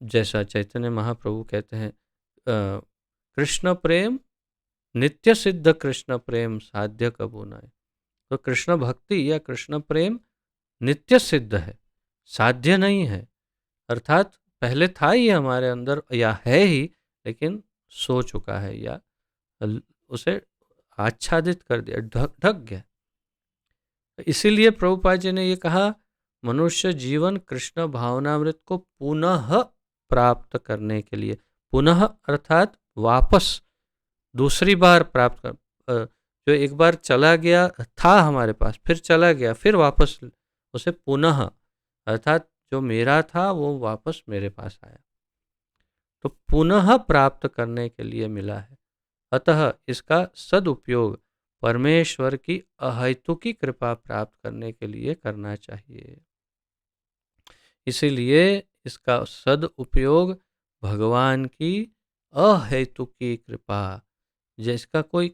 जैसा चैतन्य महाप्रभु कहते हैं, कृष्ण प्रेम नित्य सिद्ध, कृष्ण प्रेम साध्य कबू नाय। तो कृष्ण भक्ति या कृष्ण प्रेम नित्य सिद्ध है, साध्य नहीं है। अर्थात पहले था ही हमारे अंदर, या है ही, लेकिन सो चुका है, या उसे आच्छादित कर दिया, ढक गया। इसीलिए प्रभुपाद जी ने ये कहा, मनुष्य जीवन कृष्ण भावनामृत को पुनः प्राप्त करने के लिए, पुनः अर्थात वापस, दूसरी बार प्राप्त कर, जो एक बार चला गया था हमारे पास, फिर चला गया, फिर वापस उसे पुनः, अर्थात जो मेरा था वो वापस मेरे पास आया, तो पुनः प्राप्त करने के लिए मिला है। अतः इसका सदुपयोग परमेश्वर की अहैतुकी कृपा प्राप्त करने के लिए करना चाहिए। इसीलिए इसका सदुपयोग भगवान की अहेतुकी कृपा, जिसका कोई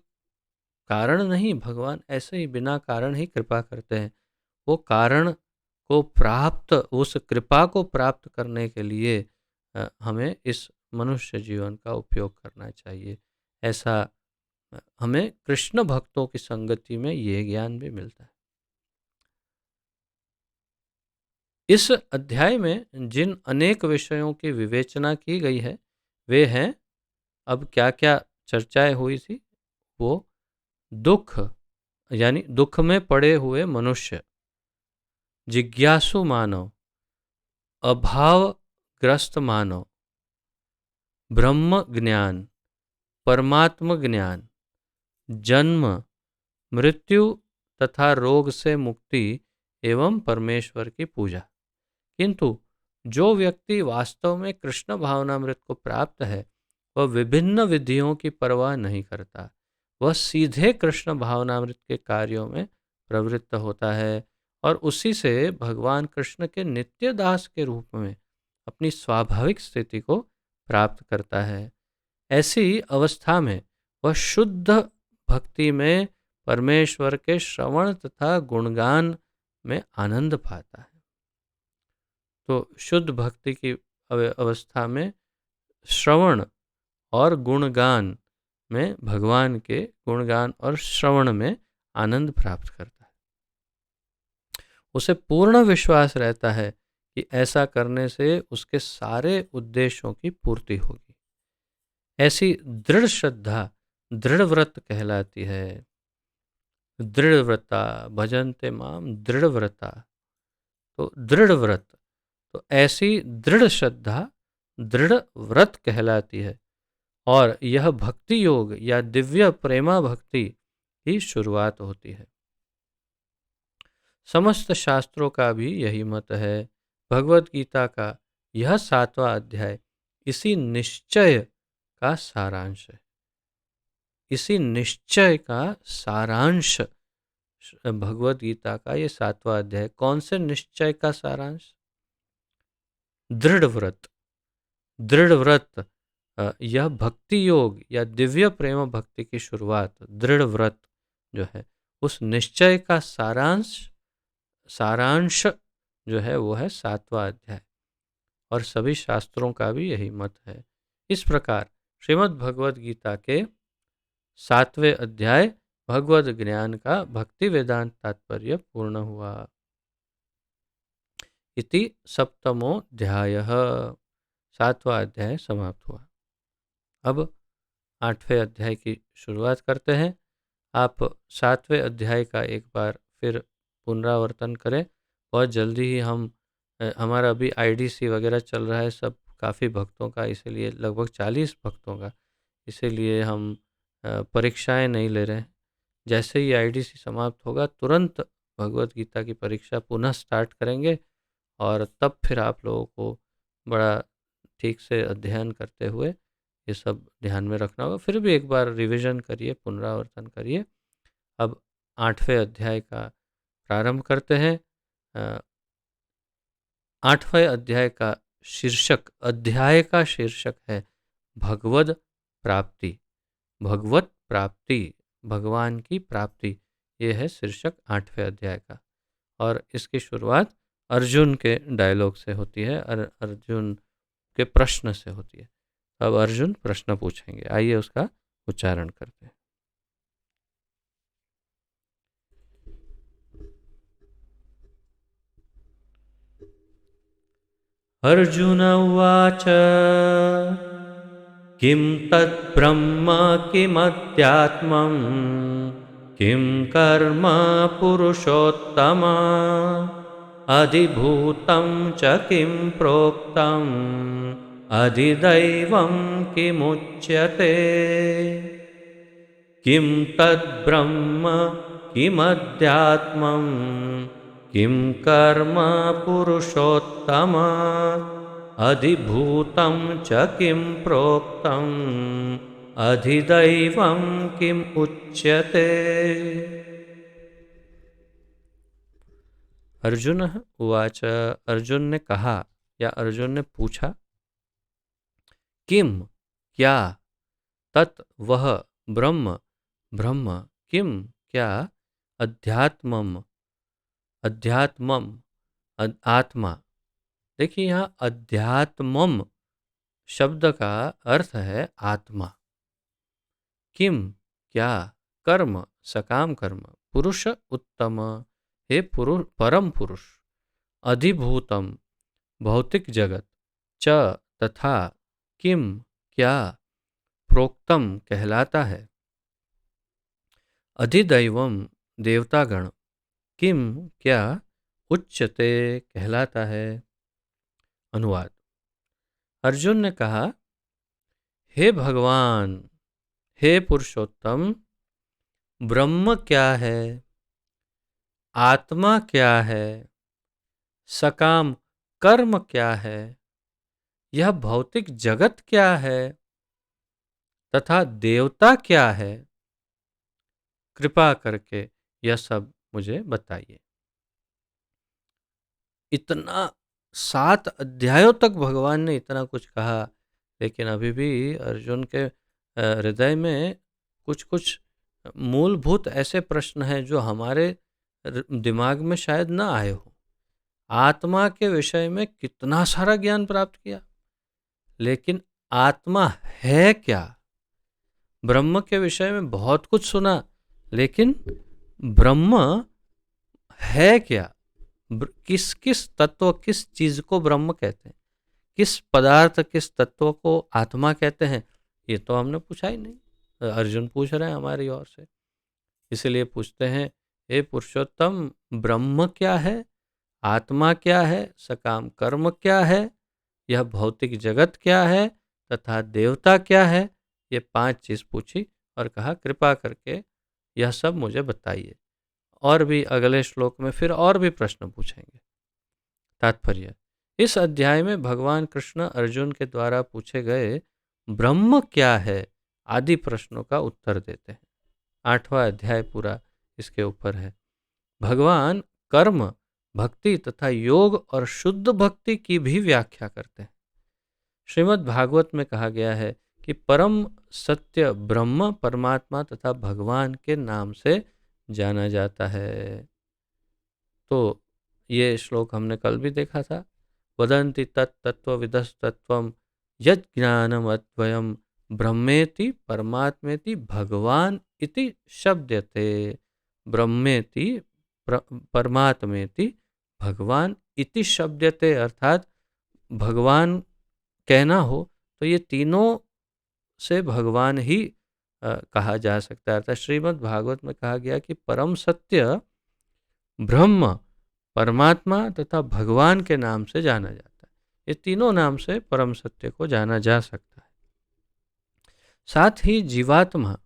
कारण नहीं, भगवान ऐसे ही बिना कारण ही कृपा करते हैं। वो कारण को प्राप्त, उस कृपा को प्राप्त करने के लिए हमें इस मनुष्य जीवन का उपयोग करना चाहिए। ऐसा हमें कृष्ण भक्तों की संगति में ये ज्ञान भी मिलता है। इस अध्याय में जिन अनेक विषयों की विवेचना की गई है, वे हैं, अब क्या क्या चर्चाएं हुई थी, वो दुख यानी दुख में पड़े हुए मनुष्य, जिज्ञासु मानव, अभावग्रस्त मानव, ब्रह्म ज्ञान, परमात्म ज्ञान, जन्म, मृत्यु तथा रोग से मुक्ति एवं परमेश्वर की पूजा। किंतु जो व्यक्ति वास्तव में कृष्ण भावनामृत को प्राप्त है, वह विभिन्न विधियों की परवाह नहीं करता। वह सीधे कृष्ण भावनामृत के कार्यों में प्रवृत्त होता है और उसी से भगवान कृष्ण के नित्य दास के रूप में अपनी स्वाभाविक स्थिति को प्राप्त करता है। ऐसी अवस्था में वह शुद्ध भक्ति में परमेश्वर के श्रवण तथा गुणगान में आनंद पाता है। तो शुद्ध भक्ति की अवस्था में श्रवण और गुणगान में, भगवान के गुणगान और श्रवण में आनंद प्राप्त करता है। उसे पूर्ण विश्वास रहता है कि ऐसा करने से उसके सारे उद्देश्यों की पूर्ति होगी। ऐसी दृढ़ श्रद्धा दृढ़ व्रत कहलाती है। दृढ़ व्रता भजन्ते माम दृढ़ व्रता, तो दृढ़ व्रत, तो ऐसी दृढ़ श्रद्धा दृढ़ व्रत कहलाती है। और यह भक्ति योग या दिव्य प्रेमा भक्ति की शुरुआत होती है। समस्त शास्त्रों का भी यही मत है। भगवत गीता का यह 7वां अध्याय इसी निश्चय का सारांश है। इसी निश्चय का सारांश भगवत गीता का ये 7वां अध्याय। कौन से निश्चय का सारांश? दृढ़ व्रत। दृढ़ व्रत, यह भक्ति योग या दिव्य प्रेम भक्ति की शुरुआत, दृढ़ व्रत जो है, उस निश्चय का सारांश जो है वो है 7वां अध्याय, और सभी शास्त्रों का भी यही मत है। इस प्रकार श्रीमद् भगवद गीता के 7वें अध्याय भगवद ज्ञान का भक्ति वेदांत तात्पर्य पूर्ण हुआ। इति सप्तमोऽध्यायः। 7वां अध्याय समाप्त हुआ। अब 8वें अध्याय की शुरुआत करते हैं। आप 7वें अध्याय का एक बार फिर पुनरावर्तन करें। बहुत जल्दी ही हमारा अभी आईडीसी वगैरह चल रहा है, सब काफ़ी भक्तों का, इसीलिए लगभग 40 भक्तों का, इसीलिए हम परीक्षाएं नहीं ले रहे हैं। जैसे ही आईडीसी समाप्त होगा तुरंत भगवत गीता की परीक्षा पुनः स्टार्ट करेंगे, और तब फिर आप लोगों को बड़ा ठीक से अध्ययन करते हुए ये सब ध्यान में रखना होगा। फिर भी एक बार रिवीजन करिए, पुनरावर्तन करिए। अब 8वें अध्याय का प्रारंभ करते हैं। 8वें अध्याय का शीर्षक है भगवद प्राप्ति। भगवत प्राप्ति, भगवान की प्राप्ति, ये है शीर्षक 8वें अध्याय का। और इसकी शुरुआत अर्जुन के डायलॉग से होती है, अर्जुन के प्रश्न से होती है। अब अर्जुन प्रश्न पूछेंगे, आइए उसका उच्चारण करते हैं। अर्जुन उवाच किं तद्ब्रह्म किमध्यात्मम् किं कर्म पुरुषोत्तम अधिभूतं च किं प्रोक्तम् अधिदैवं किमुच्यते। किं तद्ब्रह्म किमध्यात्मम् किं कर्म पुरुषोत्तम अधिभूतं च किं प्रोक्तम् अधिदैवं किम् उच्यते। अर्जुन उवाच, अर्जुन ने कहा या अर्जुन ने पूछा, किम क्या, तत् वह, ब्रह्म ब्रह्म, किम क्या, अध्यात्मम अध्यात्मम आत्मा। देखिए यहाँ अध्यात्मम शब्द का अर्थ है आत्मा। किम क्या, कर्म सकाम कर्म, पुरुष उत्तम हे पुरुष परम पुरुष, अधिभूतम भौतिक जगत, च तथा, किम क्या, प्रोक्तम कहलाता है, अधिदैवम देवतागण, किम क्या, उच्यते कहलाता है। अनुवाद। अर्जुन ने कहा, हे भगवान, हे पुरुषोत्तम, ब्रह्म क्या है, आत्मा क्या है, सकाम कर्म क्या है, यह भौतिक जगत क्या है, तथा देवता क्या है, कृपा करके यह सब मुझे बताइए। इतना 7 अध्यायों तक भगवान ने इतना कुछ कहा, लेकिन अभी भी अर्जुन के हृदय में कुछ कुछ मूलभूत ऐसे प्रश्न हैं जो हमारे दिमाग में शायद ना आए हो। आत्मा के विषय में कितना सारा ज्ञान प्राप्त किया, लेकिन आत्मा है क्या? ब्रह्म के विषय में बहुत कुछ सुना, लेकिन ब्रह्म है क्या? किस किस तत्व, किस चीज को ब्रह्म कहते हैं, किस पदार्थ, किस तत्व को आत्मा कहते हैं, ये तो हमने पूछा ही नहीं। अर्जुन पूछ रहे हैं हमारी ओर से, इसलिए पूछते हैं, हे पुरुषोत्तम, ब्रह्म क्या है, आत्मा क्या है, सकाम कर्म क्या है, यह भौतिक जगत क्या है, तथा देवता क्या है। ये 5 चीज पूछी और कहा कृपा करके यह सब मुझे बताइए। और भी अगले श्लोक में फिर और भी प्रश्न पूछेंगे। तात्पर्य, इस अध्याय में भगवान कृष्ण अर्जुन के द्वारा पूछे गए ब्रह्म क्या है आदि प्रश्नों का उत्तर देते हैं। 8वां अध्याय पूरा इसके ऊपर है। भगवान कर्म, भक्ति तथा योग और शुद्ध भक्ति की भी व्याख्या करते हैं। श्रीमद् भागवत में कहा गया है कि परम सत्य ब्रह्म परमात्मा तथा भगवान के नाम से जाना जाता है। तो ये श्लोक हमने कल भी देखा था। वदन्ति तत्तत्त्वविदस्तत्त्वं यज्ज्ञानम् अद्वयं ब्रह्मेति परमात्मेति भगवान इति शब्दते। ब्रह्मेति परमात्मेति भगवान इति शब्दते, अर्थात भगवान कहना हो तो ये तीनों से भगवान ही कहा जा सकता है। अर्थात श्रीमद् भागवत में कहा गया कि परम सत्य ब्रह्म, परमात्मा तथा भगवान के नाम से जाना जाता है। ये तीनों नाम से परम सत्य को जाना जा सकता है। साथ ही जीवात्मा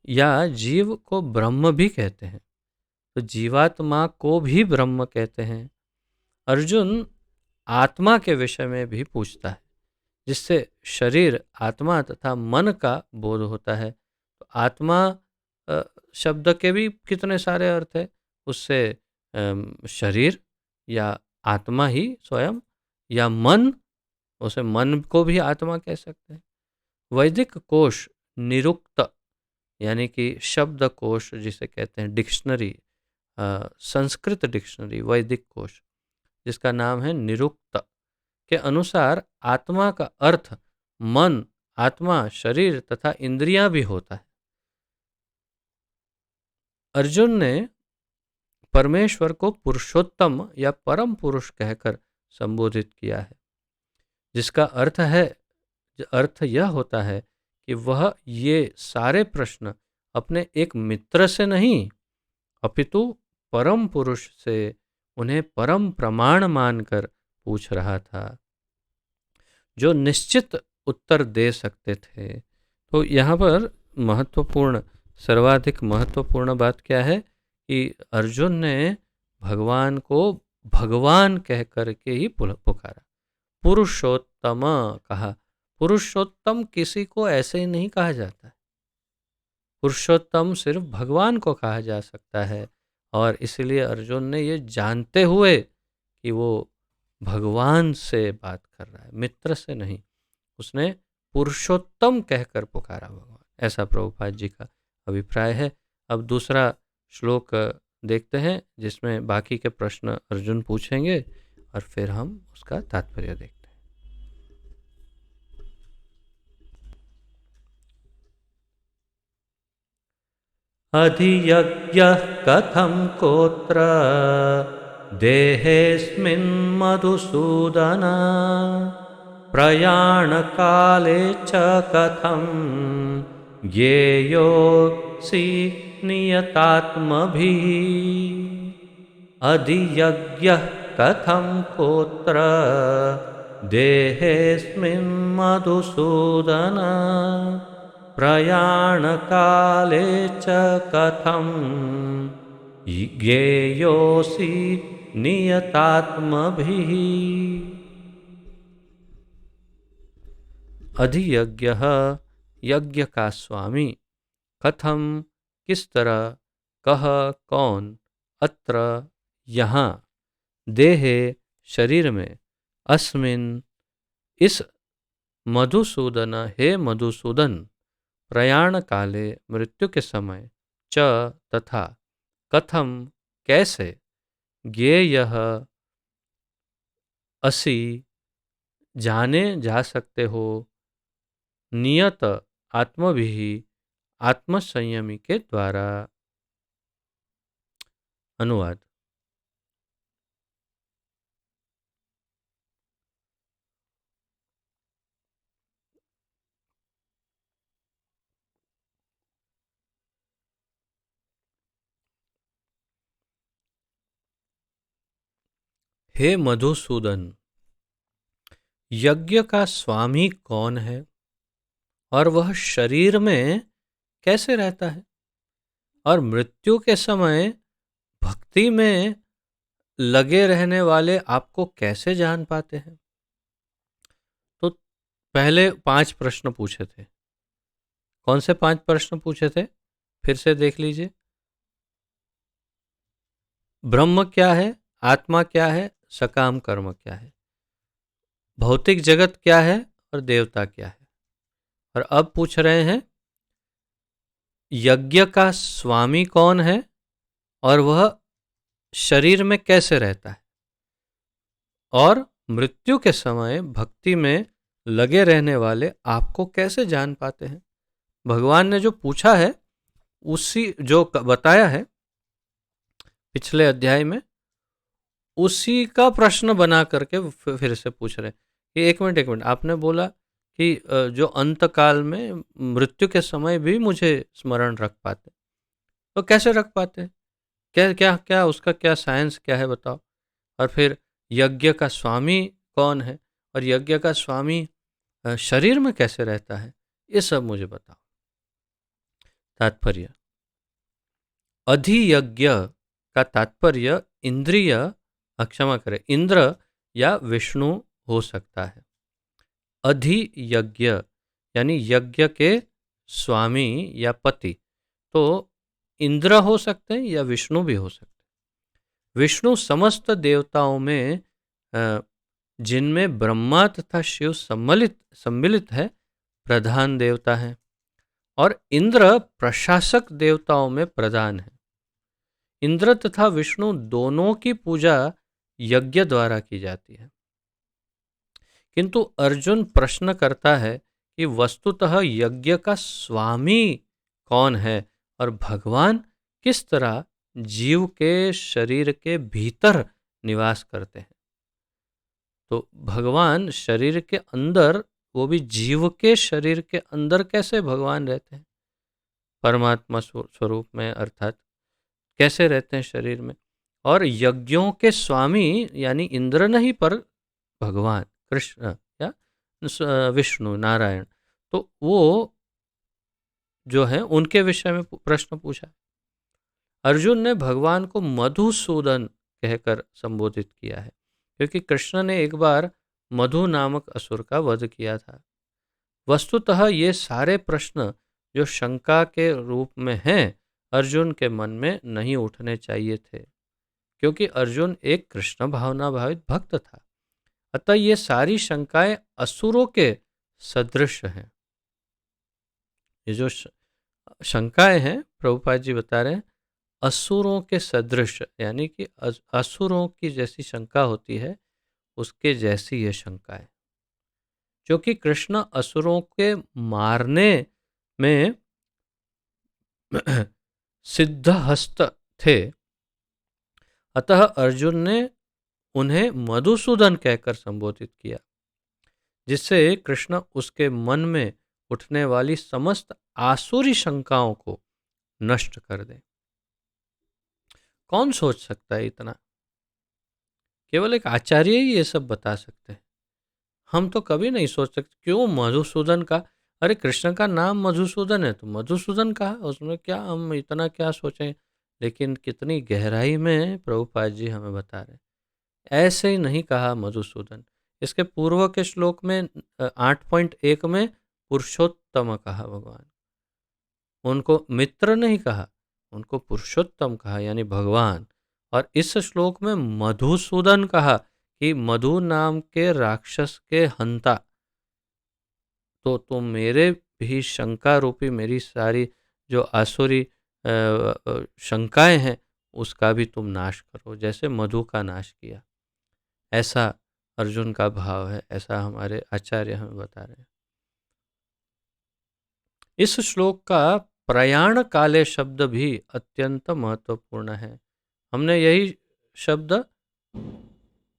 या जीव को ब्रह्म भी कहते हैं, तो जीवात्मा को भी ब्रह्म कहते हैं। अर्जुन आत्मा के विषय में भी पूछता है, जिससे शरीर, आत्मा तथा मन का बोध होता है। तो आत्मा शब्द के भी कितने सारे अर्थ है, उससे शरीर या आत्मा ही स्वयं, या मन, उसे मन को भी आत्मा कह सकते हैं। वैदिक कोश निरुक्त यानी कि शब्द कोश जिसे कहते हैं, डिक्शनरी, संस्कृत डिक्शनरी वैदिक कोश जिसका नाम है निरुक्त, के अनुसार आत्मा का अर्थ मन, आत्मा, शरीर तथा इंद्रियां भी होता है। अर्जुन ने परमेश्वर को पुरुषोत्तम या परम पुरुष कहकर संबोधित किया है, जिसका अर्थ यह होता है कि वह ये सारे प्रश्न अपने एक मित्र से नहीं, अपितु परम पुरुष से उन्हें परम प्रमाण मानकर पूछ रहा था, जो निश्चित उत्तर दे सकते थे। तो यहाँ पर महत्वपूर्ण, सर्वाधिक महत्वपूर्ण बात क्या है कि अर्जुन ने भगवान को भगवान कह करके ही पुकारा, पुरुषोत्तम कहा। पुरुषोत्तम किसी को ऐसे ही नहीं कहा जाता है, पुरुषोत्तम सिर्फ भगवान को कहा जा सकता है। और इसलिए अर्जुन ने ये जानते हुए कि वो भगवान से बात कर रहा है, मित्र से नहीं, उसने पुरुषोत्तम कहकर पुकारा भगवान। ऐसा प्रभुपाद जी का अभिप्राय है। अब दूसरा श्लोक देखते हैं, जिसमें बाकी के प्रश्न अर्जुन पूछेंगे और फिर हम उसका तात्पर्य देखते हैं। अधियज्ञः कथं कोत्र देहेऽस्मिन् मधुसूदन, प्रयाणकाले च कथं ज्ञेयोऽसि नियतात्मभिः। अधियज्ञः कथं कोत्र देहेऽस्मिन् मधुसूदन, प्रयाणकाले च कथं ज्ञेयोऽसि नियतात्मभिः। अधियज्ञः यज्ञ का स्वामी, कथम किस तरह, कह कौन, अत्र यहाँ, देहे शरीर में, अस्मिन इस, मधुसूदन हे मधुसूदन, प्रयाण काले मृत्यु के समय, च तथा, कथम कैसे, ज्ञेयः असि जाने जा सकते हो, नियत आत्मभिः आत्मसंयमी के द्वारा। अनुवाद। हे मधुसूदन, यज्ञ का स्वामी कौन है और वह शरीर में कैसे रहता है, और मृत्यु के समय भक्ति में लगे रहने वाले आपको कैसे जान पाते हैं। तो पहले 5 प्रश्न पूछे थे। कौन से 5 प्रश्न पूछे थे, फिर से देख लीजिए। ब्रह्म क्या है, आत्मा क्या है, सकाम कर्म क्या है, भौतिक जगत क्या है और देवता क्या है। और अब पूछ रहे हैं यज्ञ का स्वामी कौन है और वह शरीर में कैसे रहता है। और मृत्यु के समय भक्ति में लगे रहने वाले आपको कैसे जान पाते हैं? भगवान ने जो पूछा है उसी जो बताया है पिछले अध्याय में, उसी का प्रश्न बना करके फिर से पूछ रहे कि एक मिनट आपने बोला कि जो अंत काल में मृत्यु के समय भी मुझे स्मरण रख पाते, तो कैसे रख पाते हैं? क्या क्या क्या उसका क्या साइंस क्या है बताओ? और फिर यज्ञ का स्वामी कौन है, और यज्ञ का स्वामी शरीर में कैसे रहता है, ये सब मुझे बताओ। तात्पर्य, अधियज्ञ का तात्पर्य इंद्रिय, क्षमा करें, इंद्र या विष्णु हो सकता है। अधियज्ञ यानी यज्ञ के स्वामी या पति, तो इंद्र हो सकते हैं या विष्णु भी हो सकते हैं। विष्णु समस्त देवताओं में जिनमें ब्रह्मा तथा शिव सम्मिलित है, प्रधान देवता है, और इंद्र प्रशासक देवताओं में प्रधान है। इंद्र तथा विष्णु दोनों की पूजा यज्ञ द्वारा की जाती है। किंतु अर्जुन प्रश्न करता है कि वस्तुतः यज्ञ का स्वामी कौन है और भगवान किस तरह जीव के शरीर के भीतर निवास करते हैं। तो भगवान शरीर के अंदर, वो भी जीव के शरीर के अंदर कैसे भगवान रहते हैं? परमात्मा स्वरूप में, अर्थात कैसे रहते हैं शरीर में? और यज्ञों के स्वामी यानी इंद्र नहीं, पर भगवान कृष्ण या विष्णु नारायण, तो वो जो है उनके विषय में प्रश्न पूछा। अर्जुन ने भगवान को मधुसूदन कहकर संबोधित किया है, क्योंकि कृष्ण ने एक बार मधु नामक असुर का वध किया था। वस्तुतः ये सारे प्रश्न जो शंका के रूप में हैं, अर्जुन के मन में नहीं उठने चाहिए थे, क्योंकि अर्जुन एक कृष्ण भावना भावित भक्त था। अतः ये सारी शंकाएं असुरों के सदृश हैं। ये जो शंकाएं हैं, प्रभुपाद जी बता रहे हैं, असुरों के सदृश, यानी कि असुरों की जैसी शंका होती है, उसके जैसी ये शंका है। क्योंकि कृष्ण असुरों के मारने में सिद्धहस्त थे, अतः अर्जुन ने उन्हें मधुसूदन कहकर संबोधित किया, जिससे कृष्ण उसके मन में उठने वाली समस्त आसुरी शंकाओं को नष्ट कर दे। कौन सोच सकता है इतना? केवल एक आचार्य ही ये सब बता सकते हैं। हम तो कभी नहीं सोच सकते। क्यों मधुसूदन का? अरे कृष्ण का नाम मधुसूदन है, तो मधुसूदन का उसमें क्या, हम इतना क्या सोचें? लेकिन कितनी गहराई में प्रभुपाद जी हमें बता रहे हैं। ऐसे ही नहीं कहा मधुसूदन। इसके पूर्व के श्लोक में 8.1 में पुरुषोत्तम कहा भगवान। उनको मित्र नहीं कहा, उनको पुरुषोत्तम कहा, यानी भगवान। और इस श्लोक में मधुसूदन कहा कि मधु नाम के राक्षस के हंता, तो तुम मेरे भी शंका रूपी, मेरी सारी जो आसुरी शंकाएं हैं, उसका भी तुम नाश करो, जैसे मधु का नाश किया। ऐसा अर्जुन का भाव है, ऐसा हमारे आचार्य हमें बता रहे हैं। इस श्लोक का प्रयाण काले शब्द भी अत्यंत महत्वपूर्ण है। हमने यही शब्द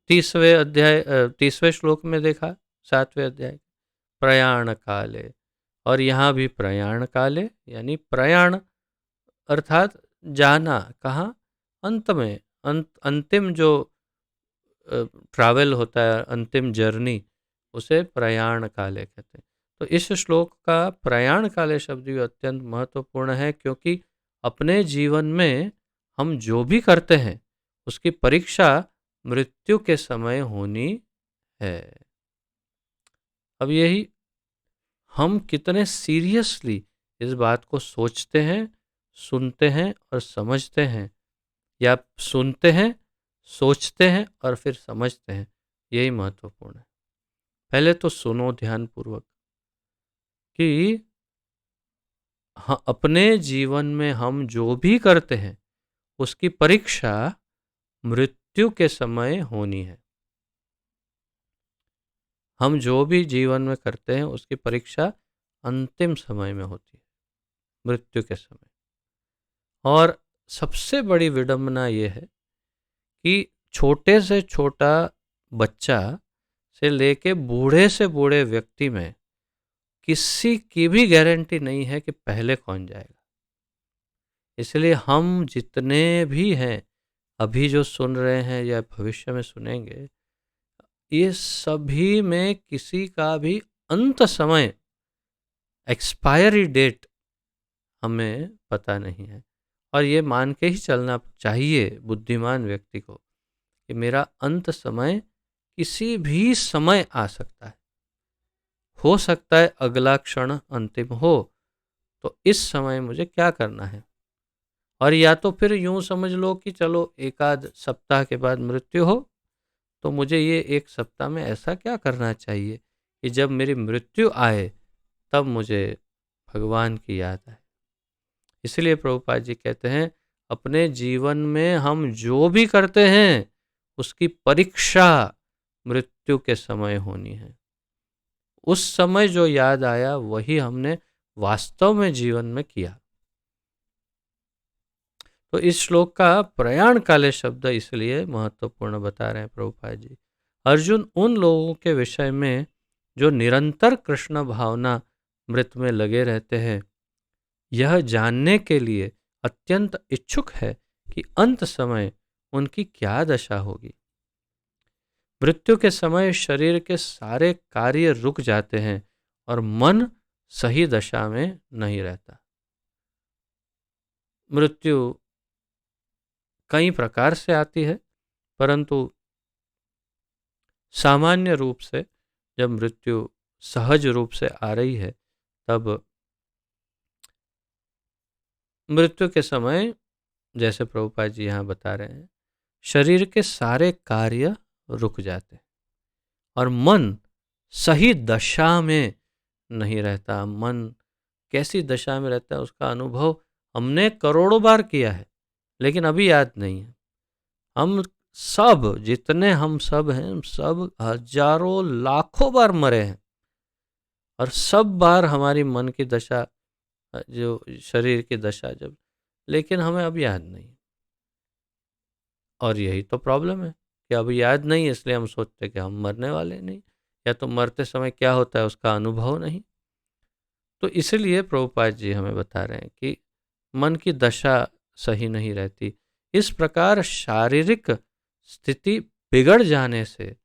30वें श्लोक में देखा, 7वें अध्याय, प्रयाण काले। और यहाँ भी प्रयाण काले, यानी प्रयाण अर्थात जाना, कहाँ? अंत में, अंतिम जो ट्रैवल होता है, अंतिम जर्नी, उसे प्रयाण काले कहते हैं। तो इस श्लोक का प्रयाण काले शब्द भी अत्यंत महत्वपूर्ण है, क्योंकि अपने जीवन में हम जो भी करते हैं उसकी परीक्षा मृत्यु के समय होनी है। अब यही हम कितने सीरियसली इस बात को सोचते हैं, सुनते हैं और समझते हैं, या सुनते हैं, सोचते हैं और फिर समझते हैं, यही महत्वपूर्ण है। पहले तो सुनो ध्यानपूर्वक कि हाँ, अपने जीवन में हम जो भी करते हैं उसकी परीक्षा मृत्यु के समय होनी है। हम जो भी जीवन में करते हैं उसकी परीक्षा अंतिम समय में होती है, मृत्यु के समय। और सबसे बड़ी विडंबना ये है कि छोटे से छोटा बच्चा से लेके बूढ़े से बूढ़े व्यक्ति में किसी की भी गारंटी नहीं है कि पहले कौन जाएगा। इसलिए हम जितने भी हैं, अभी जो सुन रहे हैं या भविष्य में सुनेंगे, ये सभी में किसी का भी अंत समय, एक्सपायरी डेट हमें पता नहीं है। और ये मान के ही चलना चाहिए बुद्धिमान व्यक्ति को कि मेरा अंत समय किसी भी समय आ सकता है। हो सकता है अगला क्षण अंतिम हो, तो इस समय मुझे क्या करना है। और या तो फिर यूं समझ लो कि चलो एक आध सप्ताह के बाद मृत्यु हो, तो मुझे ये एक सप्ताह में ऐसा क्या करना चाहिए कि जब मेरी मृत्यु आए तब मुझे भगवान की याद आए। इसलिए प्रभुपाद जी कहते हैं, अपने जीवन में हम जो भी करते हैं उसकी परीक्षा मृत्यु के समय होनी है। उस समय जो याद आया वही हमने वास्तव में जीवन में किया। तो इस श्लोक का प्रयाण काले शब्द इसलिए महत्वपूर्ण बता रहे हैं प्रभुपाद जी। अर्जुन उन लोगों के विषय में जो निरंतर कृष्ण भावना मृत में लगे रहते हैं, यह जानने के लिए अत्यंत इच्छुक है कि अंत समय उनकी क्या दशा होगी। मृत्यु के समय शरीर के सारे कार्य रुक जाते हैं और मन सही दशा में नहीं रहता। मृत्यु कई प्रकार से आती है, परंतु सामान्य रूप से जब मृत्यु सहज रूप से आ रही है, तब मृत्यु के समय जैसे प्रभुपाद जी यहाँ बता रहे हैं, शरीर के सारे कार्य रुक जाते हैं और मन सही दशा में नहीं रहता। मन कैसी दशा में रहता है उसका अनुभव हमने करोड़ों बार किया है, लेकिन अभी याद नहीं है। हम सब जितने हम सब हैं, हम सब हजारों लाखों बार मरे हैं और सब बार हमारी मन की दशा, जो शरीर की दशा जब, लेकिन हमें अब याद नहीं। और यही तो प्रॉब्लम है कि अब याद नहीं, इसलिए हम सोचते कि हम मरने वाले नहीं, या तो मरते समय क्या होता है उसका अनुभव नहीं। तो इसलिए प्रभुपाद जी हमें बता रहे हैं कि मन की दशा सही नहीं रहती। इस प्रकार शारीरिक स्थिति बिगड़ जाने से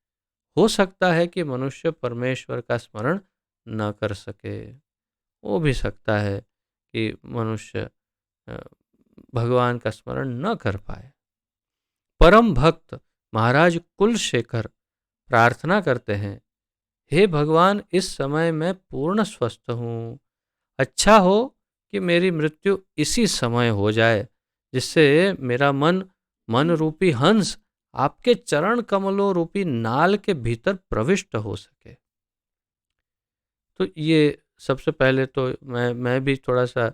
हो सकता है कि मनुष्य परमेश्वर का स्मरण न कर सके। हो भी सकता है कि मनुष्य भगवान का स्मरण न कर पाए। परम भक्त महाराज कुलशेखर प्रार्थना करते हैं, हे भगवान, इस समय मैं पूर्ण स्वस्थ हूँ। अच्छा हो कि मेरी मृत्यु इसी समय हो जाए, जिससे मेरा मन रूपी हंस आपके चरण कमलों रूपी नाल के भीतर प्रविष्ट हो सके। तो ये सबसे पहले तो मैं भी थोड़ा सा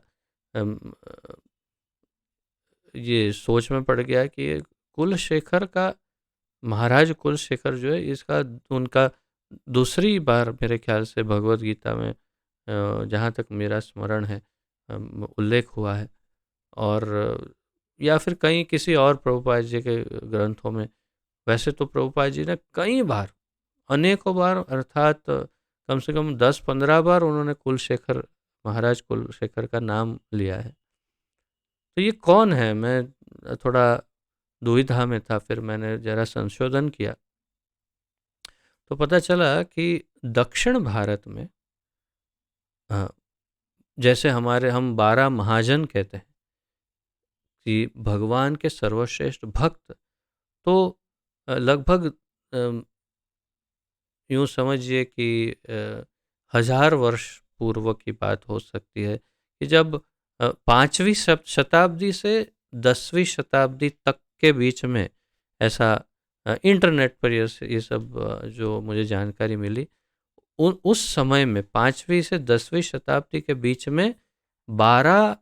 ये सोच में पड़ गया कि कुलशेखर का, महाराज कुलशेखर जो है, इसका उनका दूसरी बार मेरे ख्याल से भगवत गीता में जहाँ तक मेरा स्मरण है उल्लेख हुआ है, और या फिर कहीं किसी और प्रभुपाद जी के ग्रंथों में। वैसे तो प्रभुपाद जी ने कई बार, अनेकों बार, अर्थात कम से कम 10-15 बार उन्होंने कुलशेखर, महाराज कुलशेखर का नाम लिया है। तो ये कौन है, मैं थोड़ा दुविधा में था। फिर मैंने जरा संशोधन किया तो पता चला कि दक्षिण भारत में जैसे हम 12 महाजन कहते हैं कि भगवान के सर्वश्रेष्ठ भक्त, तो लगभग यूँ समझिए कि 1000 वर्ष पूर्व की बात हो सकती है कि जब 5वीं शताब्दी से 10वीं शताब्दी तक के बीच में ऐसा इंटरनेट पर ये सब जो मुझे जानकारी मिली, उस समय में 5वीं से 10वीं शताब्दी के बीच में 12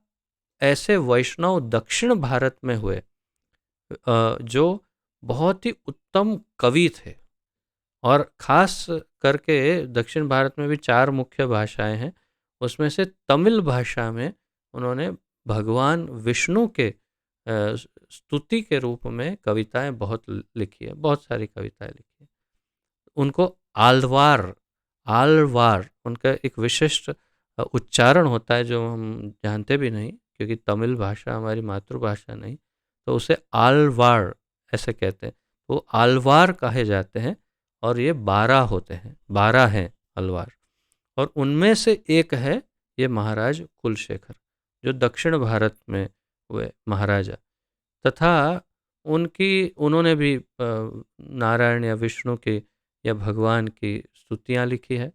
ऐसे वैष्णव दक्षिण भारत में हुए जो बहुत ही उत्तम कवि थे और ख़ास करके दक्षिण भारत में भी 4 मुख्य भाषाएँ हैं। उसमें से तमिल भाषा में उन्होंने भगवान विष्णु के स्तुति के रूप में कविताएँ बहुत लिखी है, बहुत सारी कविताएँ लिखी हैं। उनको आल्वार आल्वार उनका एक विशिष्ट उच्चारण होता है जो हम जानते भी नहीं, क्योंकि तमिल भाषा हमारी मातृभाषा नहीं, तो उसे आल्वार ऐसे कहते हैं। वो आल्वार कहे जाते हैं और ये 12 होते हैं, 12 हैं अल्वार। और उनमें से एक है ये महाराज कुलशेखर, जो दक्षिण भारत में हुए महाराजा, तथा उन्होंने भी नारायण या विष्णु की या भगवान की स्तुतियाँ लिखी है।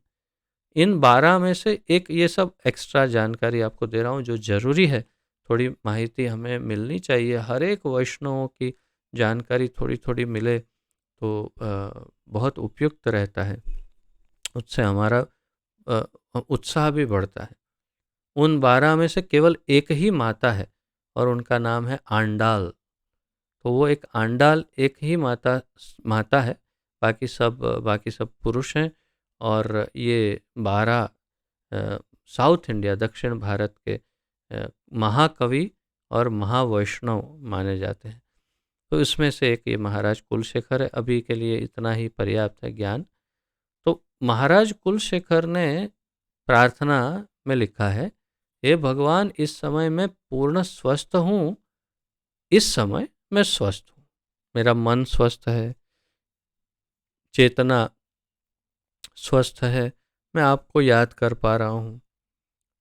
इन 12 में से एक, ये सब एक्स्ट्रा जानकारी आपको दे रहा हूँ जो ज़रूरी है, थोड़ी माहिती हमें मिलनी चाहिए। हर एक वैष्णवों की जानकारी थोड़ी-थोड़ी मिले तो बहुत उपयुक्त रहता है, उससे हमारा उत्साह भी बढ़ता है। उन 12 में से केवल एक ही माता है और उनका नाम है आंडाल। तो वो एक आंडाल एक ही माता है, बाकी सब पुरुष हैं। और ये 12 साउथ इंडिया दक्षिण भारत के महाकवि और महावैष्णव माने जाते हैं। तो इसमें से एक ये महाराज कुलशेखर है। अभी के लिए इतना ही पर्याप्त है ज्ञान। तो महाराज कुलशेखर ने प्रार्थना में लिखा है, हे भगवान, इस समय मैं पूर्ण स्वस्थ हूँ, इस समय मैं स्वस्थ हूँ, मेरा मन स्वस्थ है, चेतना स्वस्थ है, मैं आपको याद कर पा रहा हूँ,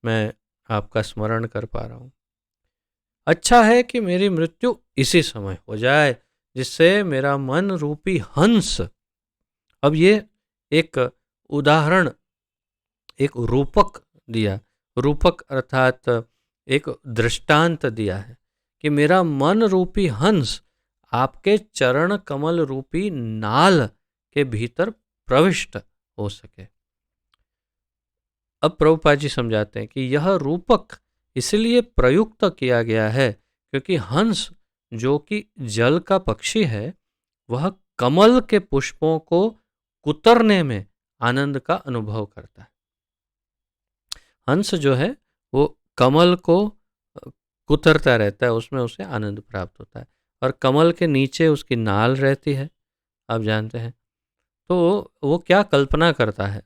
मैं आपका स्मरण कर पा रहा हूँ। अच्छा है कि मेरी मृत्यु इसी समय हो जाए, जिससे मेरा मन रूपी हंस, अब ये एक उदाहरण, एक रूपक दिया, रूपक अर्थात एक दृष्टांत दिया है कि मेरा मन रूपी हंस आपके चरण कमल रूपी नाल के भीतर प्रविष्ट हो सके। अब प्रभुपाद जी समझाते हैं कि यह रूपक इसलिए प्रयुक्त किया गया है क्योंकि हंस जो कि जल का पक्षी है, वह कमल के पुष्पों को कुतरने में आनंद का अनुभव करता है। हंस जो है वो कमल को कुतरता रहता है, उसमें उसे आनंद प्राप्त होता है। और कमल के नीचे उसकी नाल रहती है, आप जानते हैं। तो वो क्या कल्पना करता है,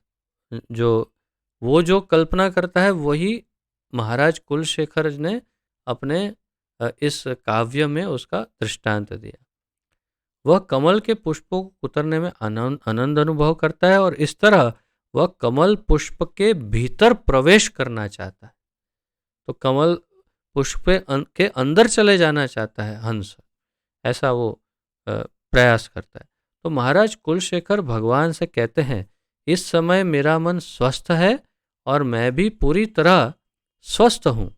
जो कल्पना करता है वही महाराज कुलशेखर ने अपने इस काव्य में उसका दृष्टांत दिया। वह कमल के पुष्पों को कुतरने में आनंद अनुभव करता है और इस तरह वह कमल पुष्प के भीतर प्रवेश करना चाहता है। तो कमल पुष्प के अंदर चले जाना चाहता है हंस, ऐसा वो प्रयास करता है। तो महाराज कुलशेखर भगवान से कहते हैं, इस समय मेरा मन स्वस्थ है और मैं भी पूरी तरह स्वस्थ हूँ।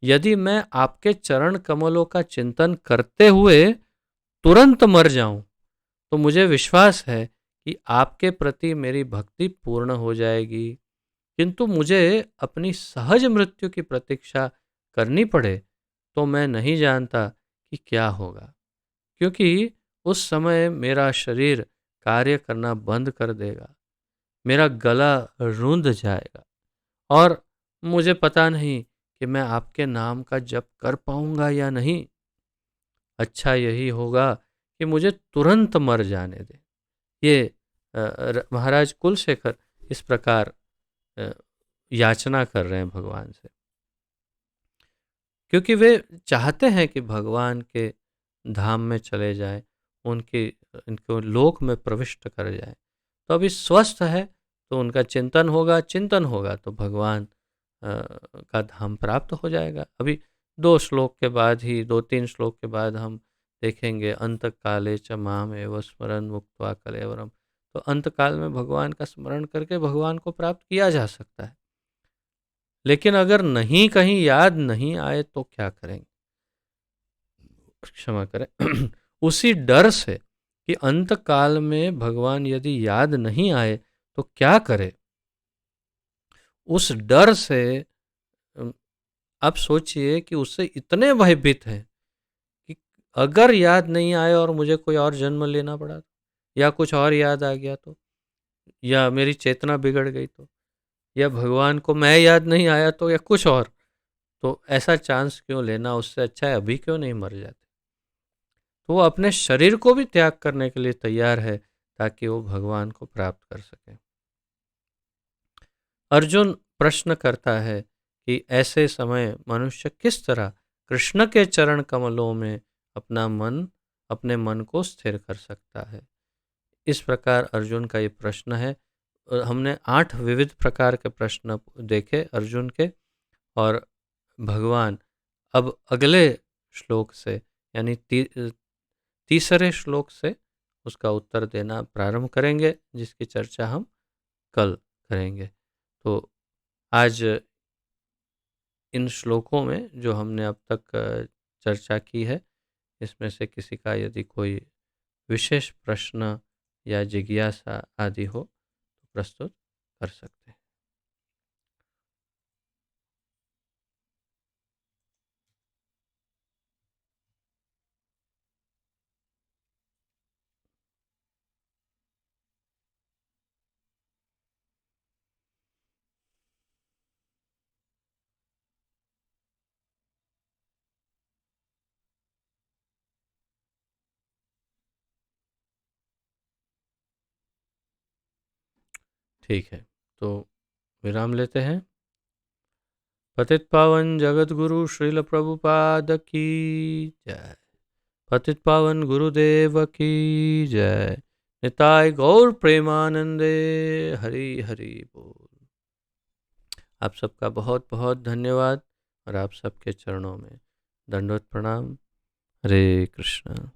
यदि मैं आपके चरण कमलों का चिंतन करते हुए तुरंत मर जाऊं, तो मुझे विश्वास है कि आपके प्रति मेरी भक्ति पूर्ण हो जाएगी। किंतु मुझे अपनी सहज मृत्यु की प्रतीक्षा करनी पड़े तो मैं नहीं जानता कि क्या होगा, क्योंकि उस समय मेरा शरीर कार्य करना बंद कर देगा, मेरा गला रूंध जाएगा और मुझे पता नहीं कि मैं आपके नाम का जप कर पाऊंगा या नहीं। अच्छा यही होगा कि मुझे तुरंत मर जाने दे। ये महाराज कुलशेखर इस प्रकार याचना कर रहे हैं भगवान से, क्योंकि वे चाहते हैं कि भगवान के धाम में चले जाएं, इनको लोक में प्रविष्ट कर जाएं। तो अभी स्वस्थ है तो उनका चिंतन होगा तो भगवान का धाम प्राप्त हो जाएगा। अभी 2-3 श्लोक के बाद हम देखेंगे, अंत काले च माम एव स्मरन् मुक्त्वा कलेवरम। तो अंत काल में भगवान का स्मरण करके भगवान को प्राप्त किया जा सकता है। लेकिन अगर नहीं, कहीं याद नहीं आए तो क्या करेंगे? क्षमा करें उसी डर से कि अंत काल में भगवान यदि याद नहीं आए तो क्या करे, उस डर से आप सोचिए कि उससे इतने भयभीत हैं कि अगर याद नहीं आए और मुझे कोई और जन्म लेना पड़ा या कुछ और याद आ गया तो, या मेरी चेतना बिगड़ गई तो, या भगवान को मैं याद नहीं आया तो, या कुछ और, तो ऐसा चांस क्यों लेना, उससे अच्छा है अभी क्यों नहीं मर जाते। तो वो अपने शरीर को भी त्याग करने के लिए तैयार है ताकि वो भगवान को प्राप्त कर सके। अर्जुन प्रश्न करता है कि ऐसे समय मनुष्य किस तरह कृष्ण के चरण कमलों में अपने मन को स्थिर कर सकता है। इस प्रकार अर्जुन का ये प्रश्न है। हमने 8 विविध प्रकार के प्रश्न देखे अर्जुन के, और भगवान अब अगले श्लोक से, यानी तीसरे श्लोक से उसका उत्तर देना प्रारंभ करेंगे, जिसकी चर्चा हम कल करेंगे। तो आज इन श्लोकों में जो हमने अब तक चर्चा की है, इसमें से किसी का यदि कोई विशेष प्रश्न या जिज्ञासा आदि हो तो प्रस्तुत कर सकते हैं। ठीक है, तो विराम लेते हैं। पतित पावन जगत गुरु श्रील प्रभुपाद की जय। पतित पावन गुरुदेव की जय। निताय गौर प्रेमानंदे। हरि हरि बोल। आप सबका बहुत बहुत धन्यवाद, और आप सबके चरणों में दंडवत प्रणाम। हरे कृष्ण।